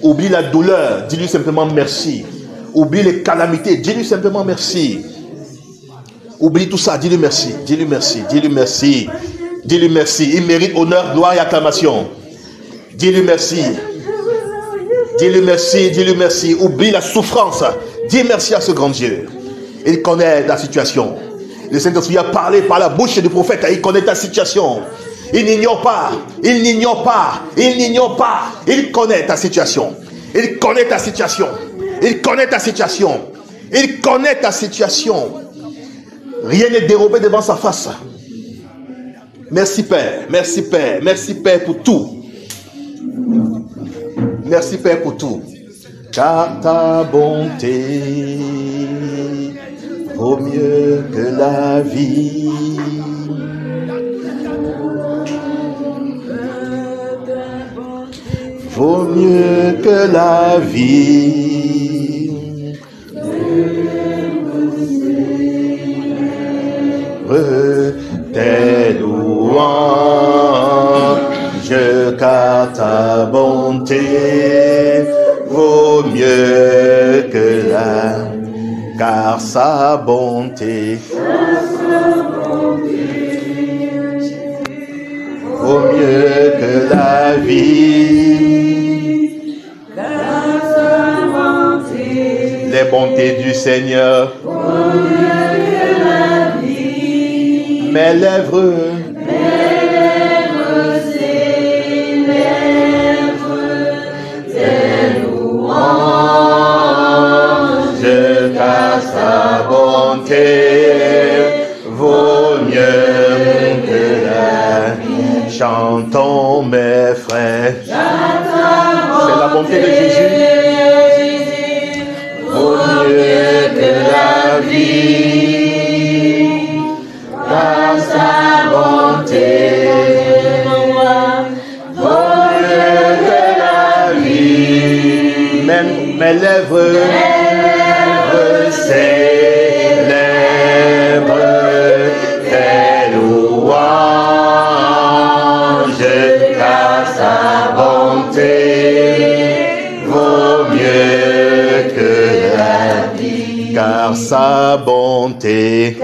Oublie la douleur, dis-lui simplement merci. Oublie les calamités, dis-lui simplement merci. Oublie tout ça, dis-lui merci, dis-lui merci, dis-lui merci. Dis-lui merci. Il mérite honneur, gloire et acclamation. Dis-lui merci. Dis-lui merci, dis-lui merci. Oublie la souffrance. Dis merci à ce grand Dieu. Il connaît la situation. Le Saint-Esprit a parlé par la bouche du prophète. Il connaît ta situation. Il n'ignore pas. Il n'ignore pas. Il n'ignore pas. Il connaît ta situation. Il connaît ta situation. Il connaît ta situation. Il connaît ta situation. Rien n'est dérobé devant sa face. Merci Père. Merci Père. Merci Père pour tout. Merci Père pour tout. Car ta bonté vaut mieux que la vie. Vaut mieux que la vie. Tes louanges, car ta bonté vaut mieux que la, car sa bonté bonté vaut mieux que la vie. Les bontés du Seigneur, mes lèvres, car sa bonté vaut mieux que la vie. Chantons mes frères, c'est la bonté de Jésus, vaut mieux que la vie, car sa bonté vaut mieux que la vie. Même mes lèvres célèbre tes louanges, car sa bonté vaut mieux que la vie. Car sa bonté